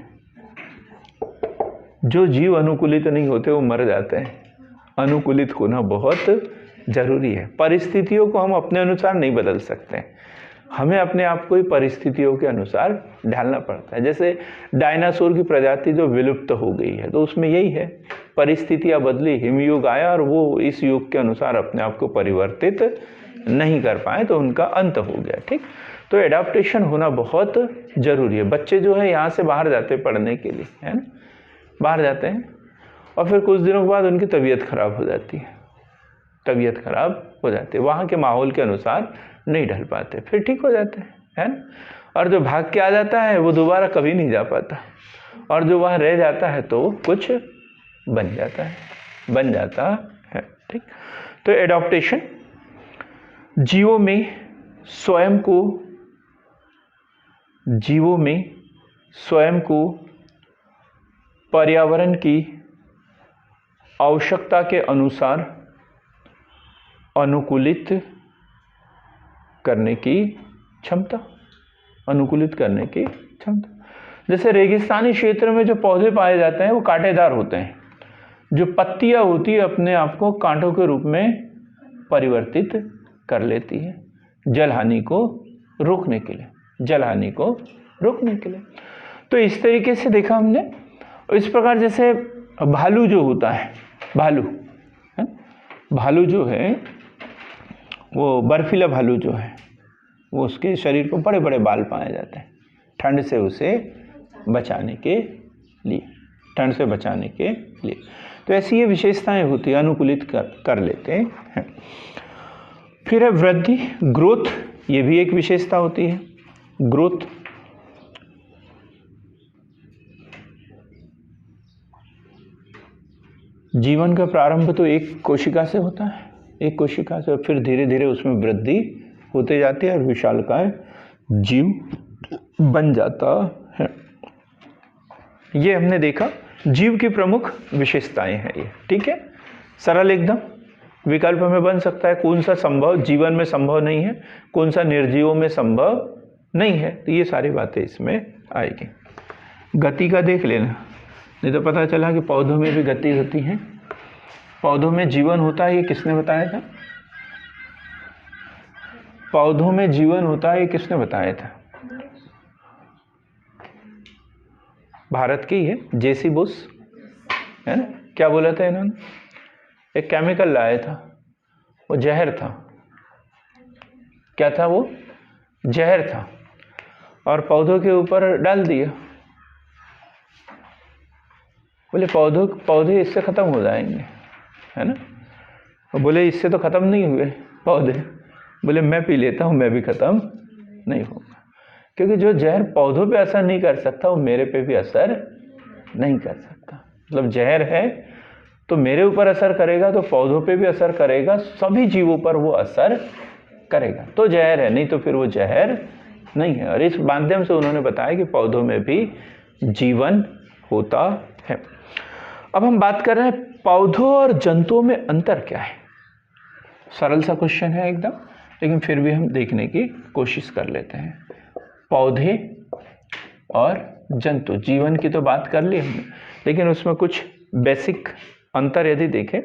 जो जीव अनुकूलित नहीं होते वो मर जाते हैं। अनुकूलित होना बहुत जरूरी है। परिस्थितियों को हम अपने अनुसार नहीं बदल सकते, हमें अपने आप को ही परिस्थितियों के अनुसार ढालना पड़ता है। जैसे डायनासोर की प्रजाति जो विलुप्त हो गई है, तो उसमें यही है, परिस्थितियां बदली, हिमयुग आया और वो इस युग के अनुसार अपने आप को परिवर्तित नहीं कर पाए, तो उनका अंत हो गया। ठीक। तो एडाप्टेशन होना बहुत जरूरी है। बच्चे जो है यहाँ से बाहर जाते हैं पढ़ने के लिए, है ना, बाहर जाते हैं और फिर कुछ दिनों के बाद उनकी तबीयत खराब हो जाती है, तबीयत खराब हो जाती है, वहाँ के माहौल के अनुसार नहीं ढल पाते, फिर ठीक हो जाते हैं, है ना। और जो भाग के आ जाता है वो दोबारा कभी नहीं जा पाता, और जो वहाँ रह जाता है तो कुछ बन जाता है। ठीक। तो एडॉप्टेशन जीवों में स्वयं को पर्यावरण की आवश्यकता के अनुसार अनुकूलित करने की क्षमता, जैसे रेगिस्तानी क्षेत्र में जो पौधे पाए जाते हैं वो कांटेदार होते हैं, जो पत्तियां होती है अपने आप को कांटों के रूप में परिवर्तित कर लेती है, जलहानि को रोकने के लिए। तो इस तरीके से देखा हमने। इस प्रकार जैसे भालू जो होता है, भालू जो है वो बर्फीला भालू जो है, वो उसके शरीर को बड़े बड़े बाल पाए जाते हैं ठंड से उसे बचाने के लिए। तो ऐसी ये विशेषताएं होती है, अनुकूलित कर लेते हैं। फिर है वृद्धि, ग्रोथ, ये भी एक विशेषता होती है। ग्रोथ, जीवन का प्रारंभ तो एक कोशिका से होता है, फिर धीरे धीरे उसमें वृद्धि होते जाती है और विशालकाय जीव बन जाता है। ये हमने देखा जीव की प्रमुख विशेषताएं हैं ये। ठीक है, सरल एकदम। विकल्प में बन सकता है कौन सा संभव जीवन में संभव नहीं है, कौन सा निर्जीवों में संभव नहीं है, तो ये सारी बातें इसमें आएगी। गति का देख लेना, नहीं तो पता चला कि पौधों में भी गति होती है, पौधों में जीवन होता है, ये किसने बताया था? पौधों में जीवन होता है, ये किसने बताया था? भारत की है जेसी बोस, है ना। क्या बोला था इन्होंने? एक केमिकल लाया था, वो जहर था। क्या था वो? जहर था, और पौधों के ऊपर डाल दिया। बोले पौधे इससे खत्म हो जाएंगे, है ना। बोले इससे तो खत्म नहीं हुए पौधे। बोले मैं पी लेता हूँ, मैं भी खत्म नहीं होगा, क्योंकि जो जहर पौधों पे असर नहीं कर सकता वो मेरे पे भी असर नहीं कर सकता। मतलब जहर है तो मेरे ऊपर असर करेगा, तो पौधों पे भी असर करेगा, सभी जीवों पर वो असर करेगा, तो जहर है, नहीं तो फिर वो जहर नहीं है। और इस माध्यम से उन्होंने बताया कि पौधों में भी जीवन होता है। अब हम बात कर रहे हैं पौधों और जंतुओं में अंतर क्या है। सरल सा क्वेश्चन है एकदम, लेकिन फिर भी हम देखने की कोशिश कर लेते हैं। पौधे और जंतु, जीवन की तो बात कर ली हमने, लेकिन उसमें कुछ बेसिक अंतर यदि देखें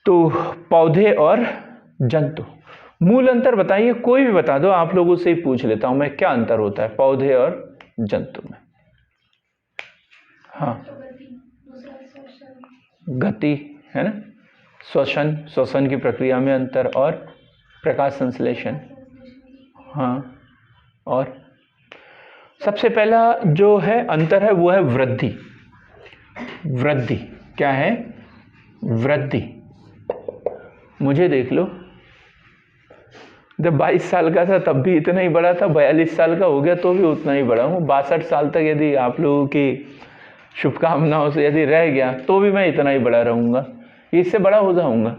तो पौधे और जंतु, मूल अंतर बताइए, कोई भी बता दो, आप लोगों से ही पूछ लेता हूं मैं, क्या अंतर होता है पौधे और जंतु में। हाँ, गति है ना, श्वसन की प्रक्रिया में अंतर, और प्रकाश संश्लेषण। हाँ, और सबसे पहला जो है अंतर है वो है वृद्धि। वृद्धि क्या है? वृद्धि। मुझे देख लो, जब 22 साल का था तब भी इतना ही बड़ा था, 42 साल का हो गया तो भी उतना ही बड़ा हूँ, 62 साल तक यदि आप लोगों की शुभकामनाओं से यदि रह गया तो भी मैं इतना ही बड़ा रहूँगा, इससे बड़ा हो जाऊँगा,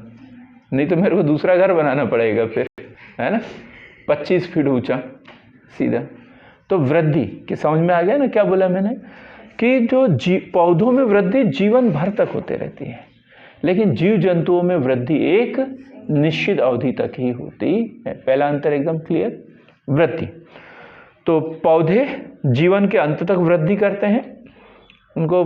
नहीं तो मेरे को दूसरा घर बनाना पड़ेगा फिर, है ना, 25 फीट ऊंचा सीधा। तो वृद्धि के समझ में आ गया ना क्या बोला मैंने, कि जो पौधों में वृद्धि जीवन भर तक होते रहती है, लेकिन जीव जंतुओं में वृद्धि एक निश्चित अवधि तक ही होती है। पहला अंतर एकदम क्लियर, वृद्धि। तो पौधे जीवन के अंत तक वृद्धि करते हैं, उनको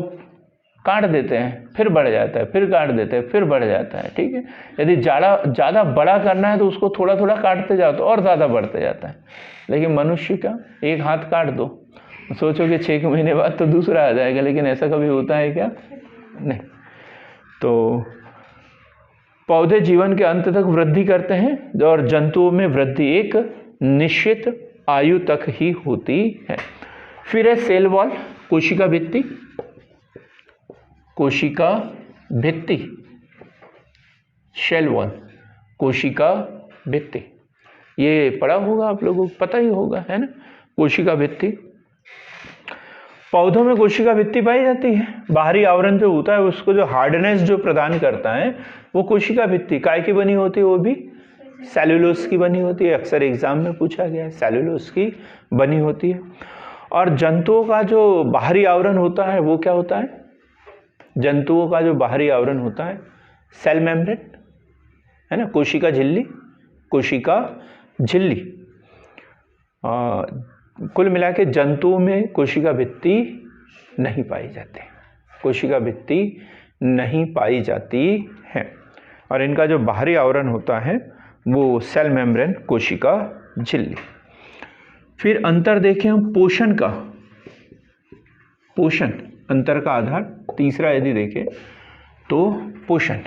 काट देते हैं फिर बढ़ जाता है, फिर काट देते हैं फिर बढ़ जाता है, ठीक है। यदि ज़्यादा बड़ा करना है तो उसको थोड़ा थोड़ा काटते जाओ तो और ज़्यादा बढ़ते जाता है। लेकिन मनुष्य का एक हाथ काट दो, सोचो कि 6 महीने बाद तो दूसरा आ जाएगा, लेकिन ऐसा कभी होता है क्या? नहीं। तो पौधे जीवन के अंत तक वृद्धि करते हैं और जंतुओं में वृद्धि एक निश्चित आयु तक ही होती है। फिर है सेल वॉल, कोशिका भित्ति। कोशिका भित्ति, शेल वॉल, कोशिका भित्ति, ये पढ़ा होगा आप लोगों को, पता ही होगा, है ना, कोशिका भित्ति। पौधों में कोशिका भित्ति पाई जाती है। बाहरी आवरण जो होता है उसको जो हार्डनेस जो प्रदान करता है वो कोशिका भित्ति काय की बनी होती है, वो भी सेलुलोज की बनी होती है। अक्सर एग्जाम में पूछा गया है, सेलुलोज की बनी होती है। और जंतुओं का जो बाहरी आवरण होता है वो क्या होता है? जंतुओं का जो बाहरी आवरण होता है सेल मेम्ब्रेन, है ना, कोशिका झिल्ली, कोशिका झिल्ली। कुल मिला के जंतुओं में कोशिका भित्ति नहीं पाई जाती, कोशिका भित्ति नहीं पाई जाती है। और इनका जो बाहरी आवरण होता है वो सेल मेम्ब्रेन, कोशिका झिल्ली। फिर अंतर देखें हम पोषण का, पोषण अंतर का आधार तीसरा यदि देखें तो पोषण,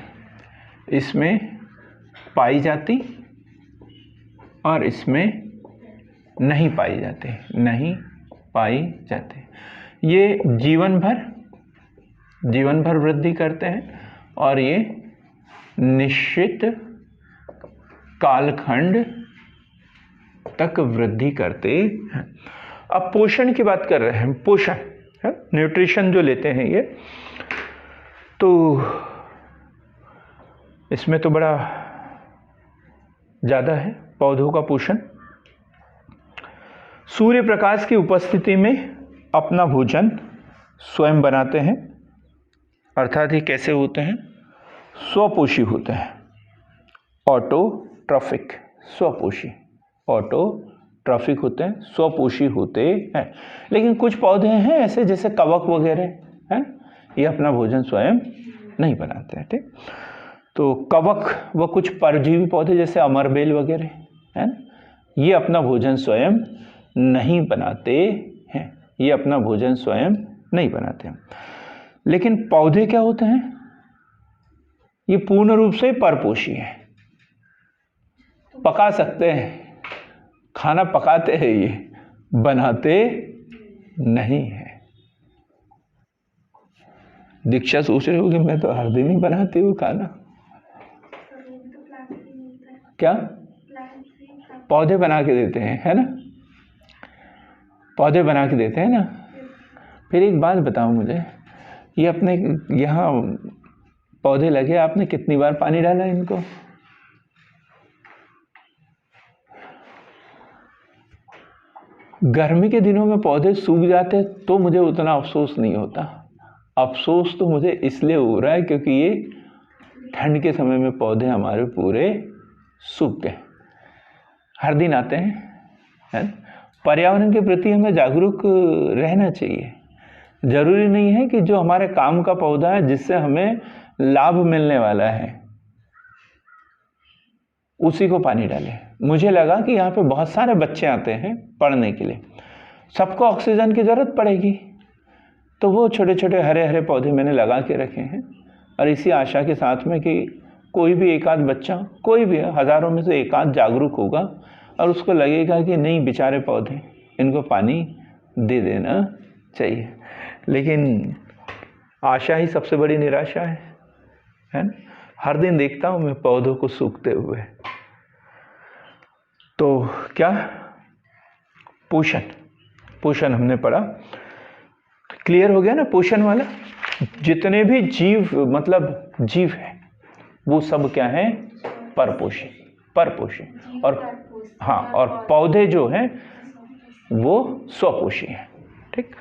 इसमें पाई जाती और इसमें नहीं पाई जाती, नहीं पाई जाती। ये जीवन भर वृद्धि करते हैं और ये निश्चित कालखंड तक वृद्धि करते हैं। अब पोषण की बात कर रहे हैं, पोषण है, न्यूट्रिशन जो लेते हैं ये, तो इसमें तो बड़ा ज़्यादा है पौधों का पोषण। सूर्य प्रकाश की उपस्थिति में अपना भोजन स्वयं बनाते हैं, अर्थात ये कैसे होते हैं? स्वपोषी होते हैं, ऑटोट्रॉफिक, स्वपोषी, ऑटोट्रॉफिक होते हैं, स्वपोषी होते हैं। लेकिन कुछ पौधे हैं ऐसे जैसे कवक वगैरह हैं, ये अपना भोजन स्वयं नहीं बनाते हैं, ठीक। तो कवक व कुछ परजीवी पौधे जैसे अमरबेल वगैरह है ना, ये अपना भोजन स्वयं नहीं बनाते हैं, ये अपना भोजन स्वयं नहीं बनाते हैं। लेकिन पौधे क्या होते हैं? ये पूर्ण रूप से परपोषी है, पका सकते हैं, खाना पकाते हैं, ये बनाते नहीं है। दीक्षा सोच रहे हो कि मैं तो हर दिन ही बनाती हूँ खाना, क्या? पौधे बना के देते हैं, है ना, पौधे बना के देते हैं ना। फिर एक बात बताओ मुझे, ये अपने यहाँ पौधे लगे, आपने कितनी बार पानी डाला इनको? गर्मी के दिनों में पौधे सूख जाते तो मुझे उतना अफसोस नहीं होता, अफसोस तो मुझे इसलिए हो रहा है क्योंकि ये ठंड के समय में पौधे हमारे पूरे सूख गए। हर दिन आते हैं, है ना? पर्यावरण के प्रति हमें जागरूक रहना चाहिए। जरूरी नहीं है कि जो हमारे काम का पौधा है जिससे हमें लाभ मिलने वाला है उसी को पानी डालें। मुझे लगा कि यहाँ पे बहुत सारे बच्चे आते हैं पढ़ने के लिए, सबको ऑक्सीजन की ज़रूरत पड़ेगी, तो वो छोटे छोटे हरे हरे पौधे मैंने लगा के रखे हैं, और इसी आशा के साथ में कि कोई भी एक आध बच्चा, कोई भी हज़ारों में से एक आध जागरूक होगा और उसको लगेगा कि नहीं बेचारे पौधे, इनको पानी दे देना चाहिए। लेकिन आशा ही सबसे बड़ी निराशा है ना? हर दिन देखता हूँ मैं पौधों को सूखते हुए। तो क्या पोषण, पोषण हमने पढ़ा, क्लियर हो गया ना पोषण वाला। जितने भी जीव मतलब जीव है वो सब क्या है, परपोषी, परपोषी। और हाँ, और पौधे जो हैं वो स्वपोषी हैं। ठीक,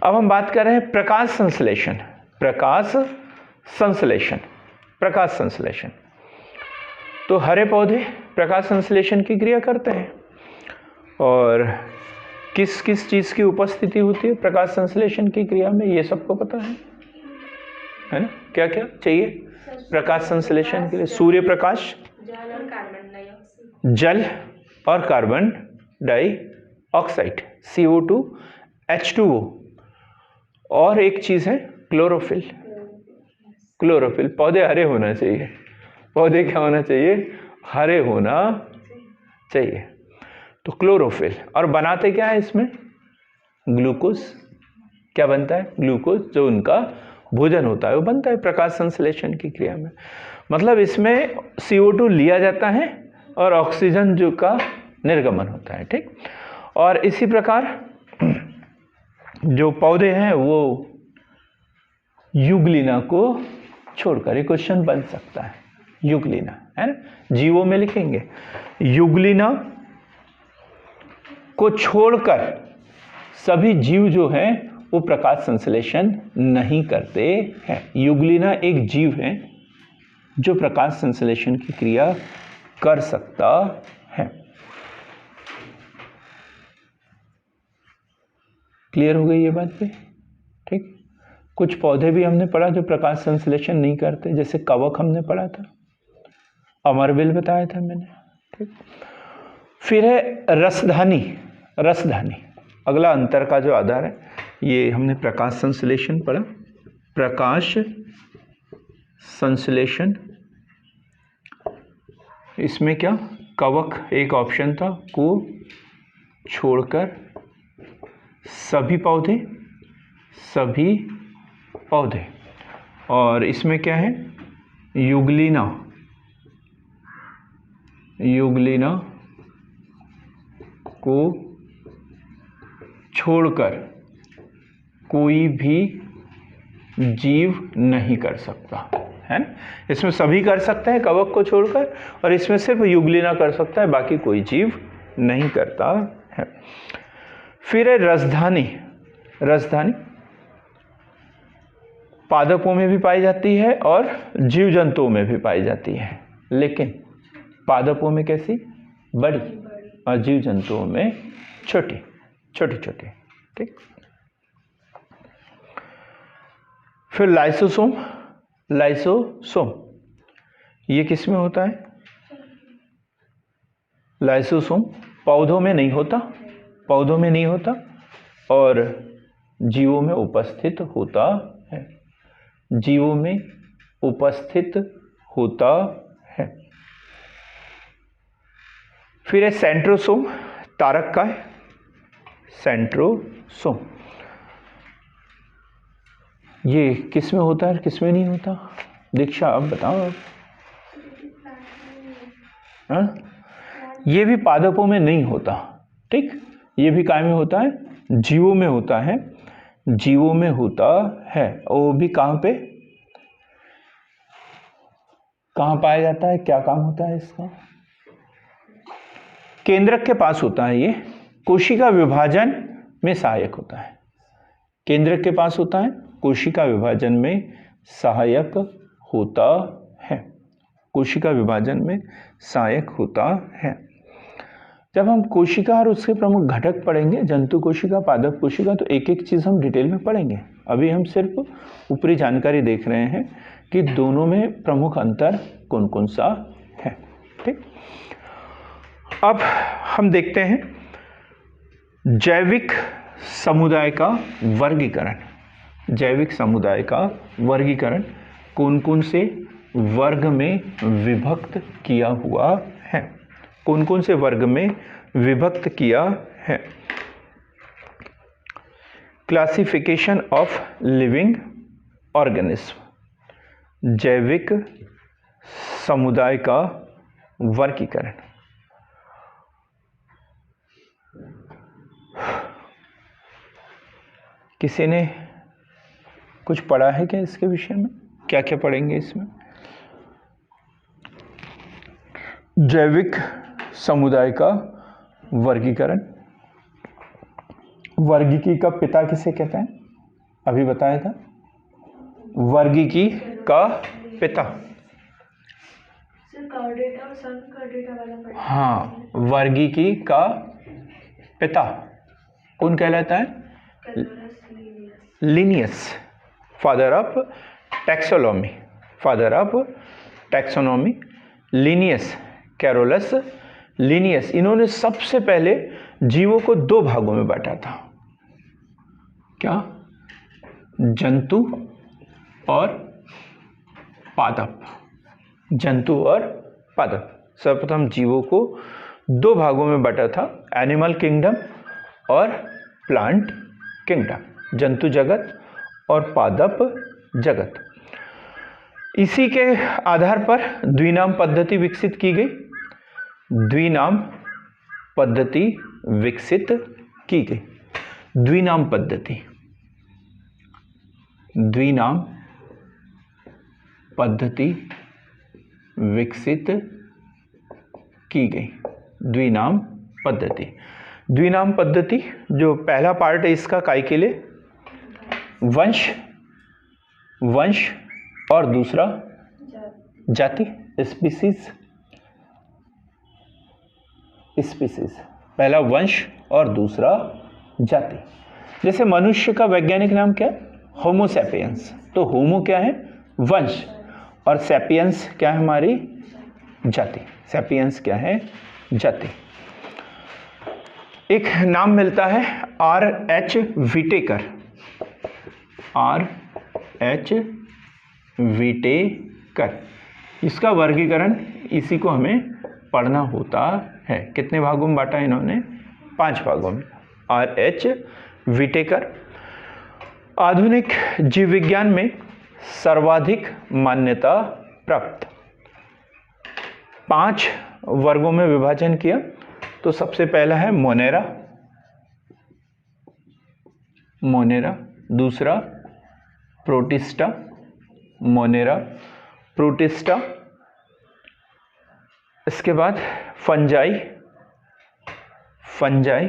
अब हम बात कर रहे हैं प्रकाश संश्लेषण। प्रकाश संश्लेषण, प्रकाश संश्लेषण। तो हरे पौधे प्रकाश संश्लेषण की क्रिया करते हैं, और किस किस चीज़ की उपस्थिति होती है प्रकाश संश्लेषण की क्रिया में, ये सबको पता है ना? क्या क्या चाहिए प्रकाश संश्लेषण के लिए? सूर्य प्रकाश, जल और कार्बन डाइऑक्साइड CO2, H2O, और एक चीज़ है क्लोरोफिल। क्लोरोफिल, पौधे हरे होना चाहिए, पौधे क्या होना चाहिए, हरे होना चाहिए। तो क्लोरोफिल, और बनाते क्या है इसमें, ग्लूकोज। क्या बनता है, ग्लूकोज, जो उनका भोजन होता है वो बनता है प्रकाश संश्लेषण की क्रिया में। मतलब इसमें CO2 लिया जाता है और ऑक्सीजन जो का निर्गमन होता है। ठीक, और इसी प्रकार जो पौधे हैं वो युग्लिना को छोड़कर, ये क्वेश्चन बन सकता है, युग्लिना है ना, जीवों में लिखेंगे युग्लिना को छोड़कर सभी जीव जो हैं वो प्रकाश संश्लेषण नहीं करते हैं। युग्लिना एक जीव है जो प्रकाश संश्लेषण की क्रिया कर सकता है। क्लियर हो गई ये बात पे? ठीक, कुछ पौधे भी हमने पढ़ा जो प्रकाश संश्लेषण नहीं करते, जैसे कवक हमने पढ़ा था, अमरविल बताया था मैंने। ठीक, फिर है रसधानी। रसधानी अगला अंतर का जो आधार है, ये हमने प्रकाश संश्लेषण पढ़ा। प्रकाश संश्लेषण, इसमें क्या, कवक एक ऑप्शन था, को छोड़कर सभी पौधे, सभी पौधे। और इसमें क्या है, युग्लिना, युग्लिना को छोड़कर कोई भी जीव नहीं कर सकता है ना। इसमें सभी कर सकते हैं कवक को छोड़कर, और इसमें सिर्फ युग्लिना कर सकता है, बाकी कोई जीव नहीं करता है। फिर है रसधानी। रसधानी पादपों में भी पाई जाती है और जीव जंतुओं में भी पाई जाती है, लेकिन पादपों में कैसी, बड़ी, और जीव जंतुओं में छोटी, छोटी छोटी। ठीक, फिर लाइसोसोम। लाइसोसोम ये किस में होता है, लाइसोसोम पौधों में नहीं होता, पौधों में नहीं होता, और जीवों में उपस्थित होता है, जीवों में उपस्थित होता है। फिर है सेंट्रोसोम, तारक का है, सेंट्रोसोम। ये किस में होता है, किस में नहीं होता, दीक्षा अब बताओ। हाँ, ये भी पादपों में नहीं होता। ठीक, ये भी काय में होता है, जीवों में होता है, जीवों में होता है। और वो भी कहाँ पे, कहाँ पाया जाता है, क्या काम होता है इसका, केंद्रक के पास होता है। ये कोशिका विभाजन में सहायक होता है, केंद्रक के पास होता है कोशिका विभाजन में सहायक होता है। कोशिका विभाजन में सहायक होता है। जब हम कोशिका और उसके प्रमुख घटक पढ़ेंगे, जंतु कोशिका, पादप कोशिका, तो एक एक चीज़ हम डिटेल में पढ़ेंगे। अभी हम सिर्फ ऊपरी जानकारी देख रहे हैं कि दोनों में प्रमुख अंतर कौन कौन सा है। ठीक, अब हम देखते हैं जैविक समुदाय का वर्गीकरण। जैविक समुदाय का वर्गीकरण कौन कौन से वर्ग में विभक्त किया हुआ है। कौन कौन से वर्ग में विभक्त किया है। क्लासिफिकेशन ऑफ लिविंग ऑर्गेनिज्म, जैविक समुदाय का वर्गीकरण। किसी ने कुछ पढ़ा है क्या इसके विषय में? क्या क्या पढ़ेंगे इसमें? जैविक समुदाय का वर्गीकरण। वर्गीकी का पिता किसे कहते हैं? अभी बताया था, वर्गीकी का पिता। हाँ, वर्गीकी का पिता कौन कहलाता है? Linnaeus, father of taxonomy, father of taxonomy Linnaeus, Carolus Linnaeus. इन्होंने सबसे पहले जीवों को दो भागों में बांटा था। क्या? जंतु और पादप। जंतु और पादप। सर्वप्रथम जीवों को दो भागों में बांटा था, एनिमल किंगडम और प्लांट किंगडम। जंतु जगत और पादप जगत। इसी के आधार पर द्विनाम पद्धति विकसित की गई। द्विनाम पद्धति विकसित की गई। द्विनाम पद्धति, द्विनाम पद्धति विकसित की गई। द्विनाम पद्धति। द्विनाम पद्धति जो पहला पार्ट है इसका काय के लिए? वंश, वंश और दूसरा जाति, स्पीसीज। स्पीसीज, पहला वंश और दूसरा जाति। जैसे मनुष्य का वैज्ञानिक नाम क्या है? Homo sapiens. तो होमो क्या है? वंश, और सैपियंस क्या है? हमारी जाति। सैपियंस क्या है? जाति। एक नाम मिलता है R.H. विटेकर। R.H. विटेकर। इसका वर्गीकरण इसी को हमें पढ़ना होता है। कितने भागों में बांटा इन्होंने? 5 भागों में। R.H. विटेकर। आधुनिक जीव विज्ञान में सर्वाधिक मान्यता प्राप्त 5 वर्गों में विभाजन किया। तो सबसे पहला है मोनेरा, मोनेरा। दूसरा प्रोटिस्टा, मोनेरा प्रोटिस्टा। इसके बाद fungi, fungi.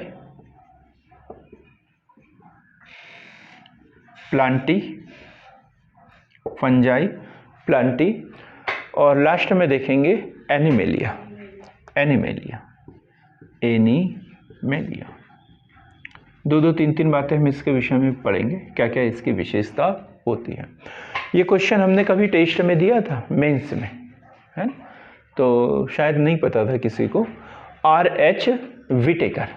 Plantae, fungi, Plantae. और लास्ट में देखेंगे एनिमेलिया, एनिमेलिया, एनिमेलिया। 2-2, 3-3 बातें हम इसके विषय में पढ़ेंगे, क्या क्या इसकी विशेषता होती है। ये क्वेश्चन हमने कभी टेस्ट में दिया था, मेंस में, है ना? तो शायद नहीं पता था किसी को। R.H. विटेकर।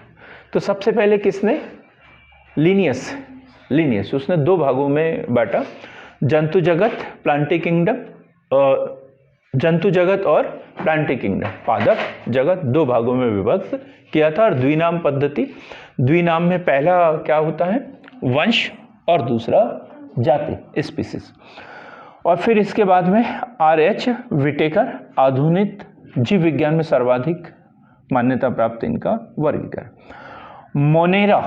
तो सबसे पहले किसने? Linnaeus, Linnaeus. उसने 2 भागों में बांटा, जंतु जगत, प्लांटी किंगडम, जंतु जगत और प्लांटी किंगडम, पादप जगत 2 भागों में विभक्त किया था। और द्विनाम पद्धति, द्विनाम में पहला क्या होता है? वंश और दूसरा जाति, स्पीसीज। और फिर इसके बाद में R.H. विटेकर, आधुनिक जीव विज्ञान में सर्वाधिक मान्यता प्राप्त इनका वर्गीकरण। मोनेरा,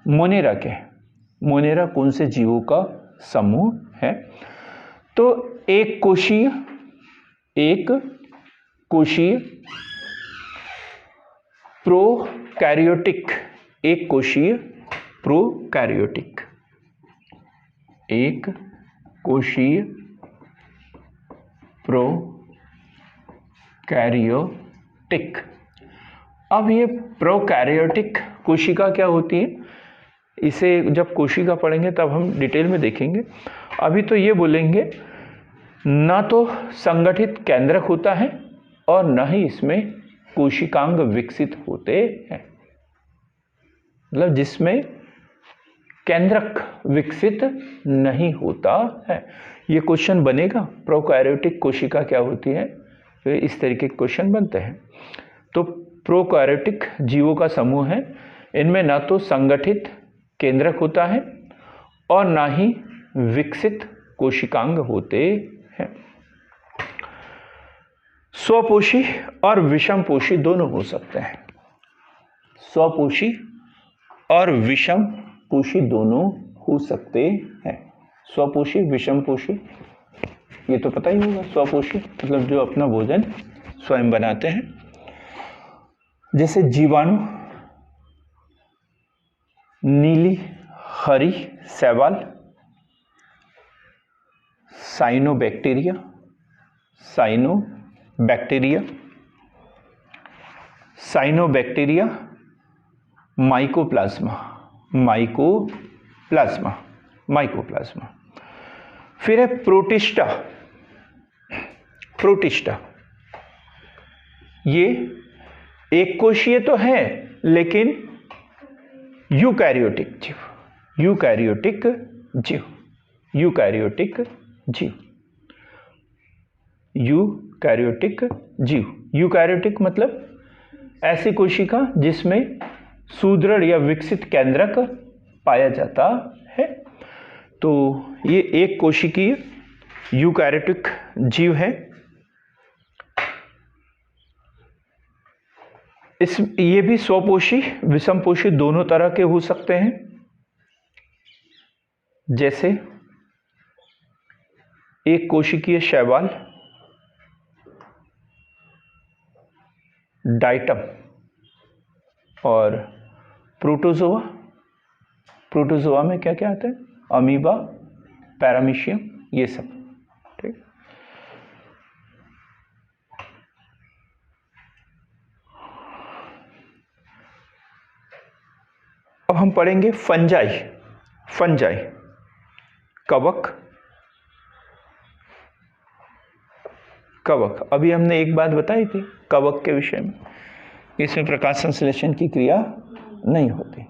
मोनेरा क्या है? मोनेरा कौन से जीवों का समूह है? तो एक कोशीय, एक कोशीय प्रोकैरियोटिक, एक कोशीय प्रोकैरियोटिक, एक कोशीय प्रोकैरियोटिक। अब ये प्रोकैरियोटिक कोशिका क्या होती है, इसे जब कोशिका पढ़ेंगे तब हम डिटेल में देखेंगे। अभी तो ये बोलेंगे ना तो संगठित केंद्रक होता है और न ही इसमें कोशिकांग विकसित होते हैं, मतलब जिसमें केंद्रक विकसित नहीं होता है। ये क्वेश्चन बनेगा, प्रोकैरियोटिक कोशिका क्या होती है, तो इस तरीके के क्वेश्चन बनते हैं। तो प्रोकैरियोटिक जीवों का समूह है, इनमें ना तो संगठित केंद्रक होता है और ना ही विकसित कोशिकांग होते हैं। स्वपोषी और विषमपोषी दोनों हो सकते हैं। स्वपोषी और विषमपोषी दोनों हो सकते हैं। स्वपोषी विषमपोषी ये तो पता ही होगा। स्वपोषी मतलब जो अपना भोजन स्वयं बनाते हैं, जैसे जीवाणु, नीली हरी शैवाल, साइनोबैक्टीरिया माइकोप्लाज्मा। फिर है प्रोटिस्टा। ये एक कोशीय तो है लेकिन यूकैरियोटिक जीव। यूकैरियोटिक मतलब ऐसी कोशिका जिसमें सुदृढ़ या विकसित केंद्रक पाया जाता है। तो ये एक कोशिकीय यूकैरियोटिक जीव है। ये भी स्वपोषी विषमपोषी दोनों तरह के हो सकते हैं। जैसे एक कोशिकीय शैवाल, डाइटम, और प्रोटोजोआ में क्या क्या आता है, अमीबा, पैरामीशियम, ये सब। ठीक, अब हम पढ़ेंगे फंजाई, कवक। अभी हमने एक बात बताई थी कवक के विषय में, इसमें प्रकाश संश्लेषण की क्रिया नहीं होती,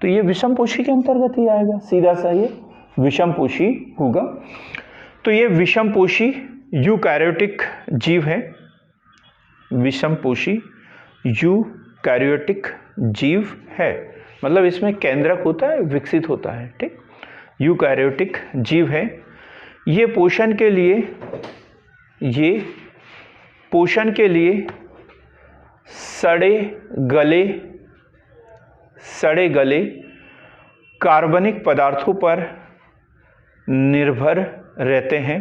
तो ये विषमपोषी के अंतर्गत ही आएगा, सीधा सा ये विषमपोषी होगा। तो ये विषमपोषी यूकैरियोटिक जीव है, विषमपोषी यूकैरियोटिक जीव है, मतलब इसमें केंद्रक होता है, विकसित होता है। ठीक, यूकैरियोटिक जीव है। ये पोषण के लिए सड़े गले कार्बनिक पदार्थों पर निर्भर रहते हैं।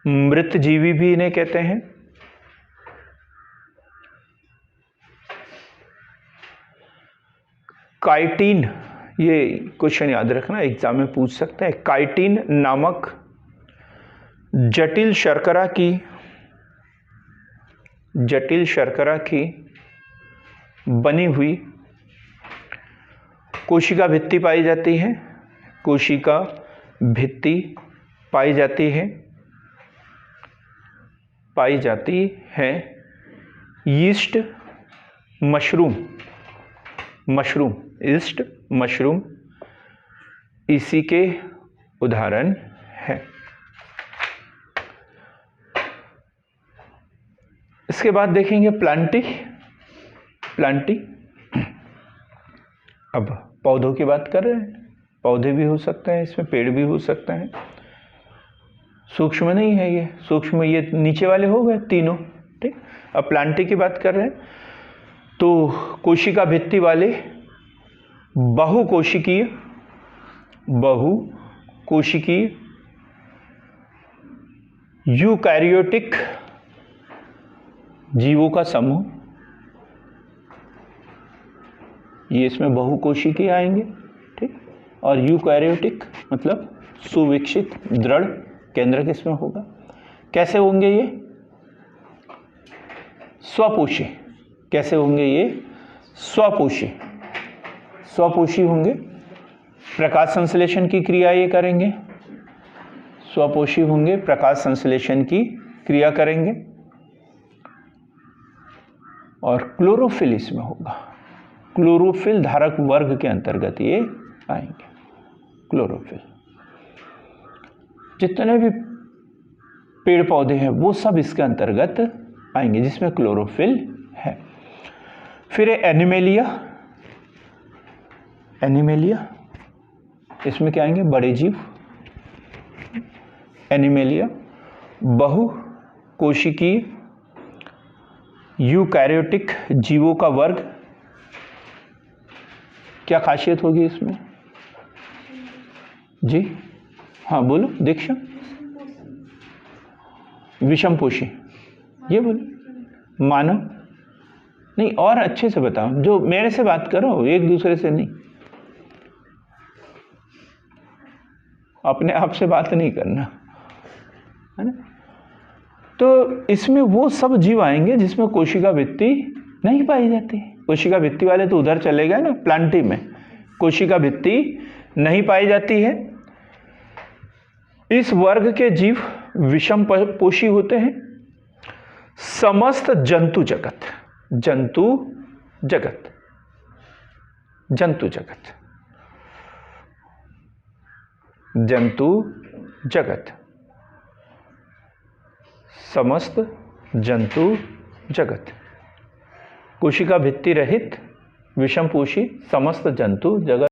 मृतजीवी भी इन्हें कहते हैं। काइटिन, ये क्वेश्चन याद रखना, एग्जाम में पूछ सकते हैं। काइटिन नामक जटिल शर्करा की बनी हुई कोशिका भित्ति पाई जाती है। यीस्ट मशरूम इसी के उदाहरण है। इसके बाद देखेंगे प्लांटी। अब पौधों की बात कर रहे हैं, पौधे भी हो सकते हैं इसमें, पेड़ भी हो सकते हैं। सूक्ष्म नहीं है ये, सूक्ष्म ये नीचे वाले हो गए तीनों। ठीक, अब प्लांटी की बात कर रहे हैं, तो कोशिका भित्ति वाले बहुकोशिकीय यूकैरियोटिक जीवों का समूह। ये इसमें बहुकोशिकीय आएंगे, ठीक। और यूकैरियोटिक मतलब सुविकसित दृढ़ केंद्रक इसमें होगा। कैसे होंगे ये? स्वपोषी। कैसे होंगे ये? स्वपोषी। स्वपोषी होंगे, प्रकाश संश्लेषण की क्रिया ये करेंगे, स्वपोषी होंगे, प्रकाश संश्लेषण की क्रिया करेंगे। और क्लोरोफिल इसमें होगा, क्लोरोफिल धारक वर्ग के अंतर्गत ये आएंगे। क्लोरोफिल, जितने भी पेड़ पौधे हैं वो सब इसके अंतर्गत आएंगे जिसमें क्लोरोफिल है। फिर एनिमेलिया। एनिमेलिया, इसमें क्या आएंगे? बड़े जीव। एनिमेलिया बहुकोशिकीय यूकैरियोटिक जीवों का वर्ग। क्या खासियत होगी इसमें? जी हाँ बोलो दीक्षा। विषमपोषी, ये बोलो। मानव नहीं, और अच्छे से बताओ, जो मेरे से बात करो, एक दूसरे से नहीं, अपने आप से बात नहीं करना, है ना। तो इसमें वो सब जीव आएंगे जिसमें कोशिका भित्ति नहीं पाई जाती। कोशिका भित्ति वाले तो उधर चले गए ना, प्लांटी में कोशिका भित्ति नहीं पाई जाती है। इस वर्ग के जीव विषम पोषी होते हैं। समस्त जंतु जगत, जंतु जगत, जंतु जगत, जंतु जगत, समस्त जंतु जगत, कोशिका भित्ति रहित विषमपोषी समस्त जंतु जगत।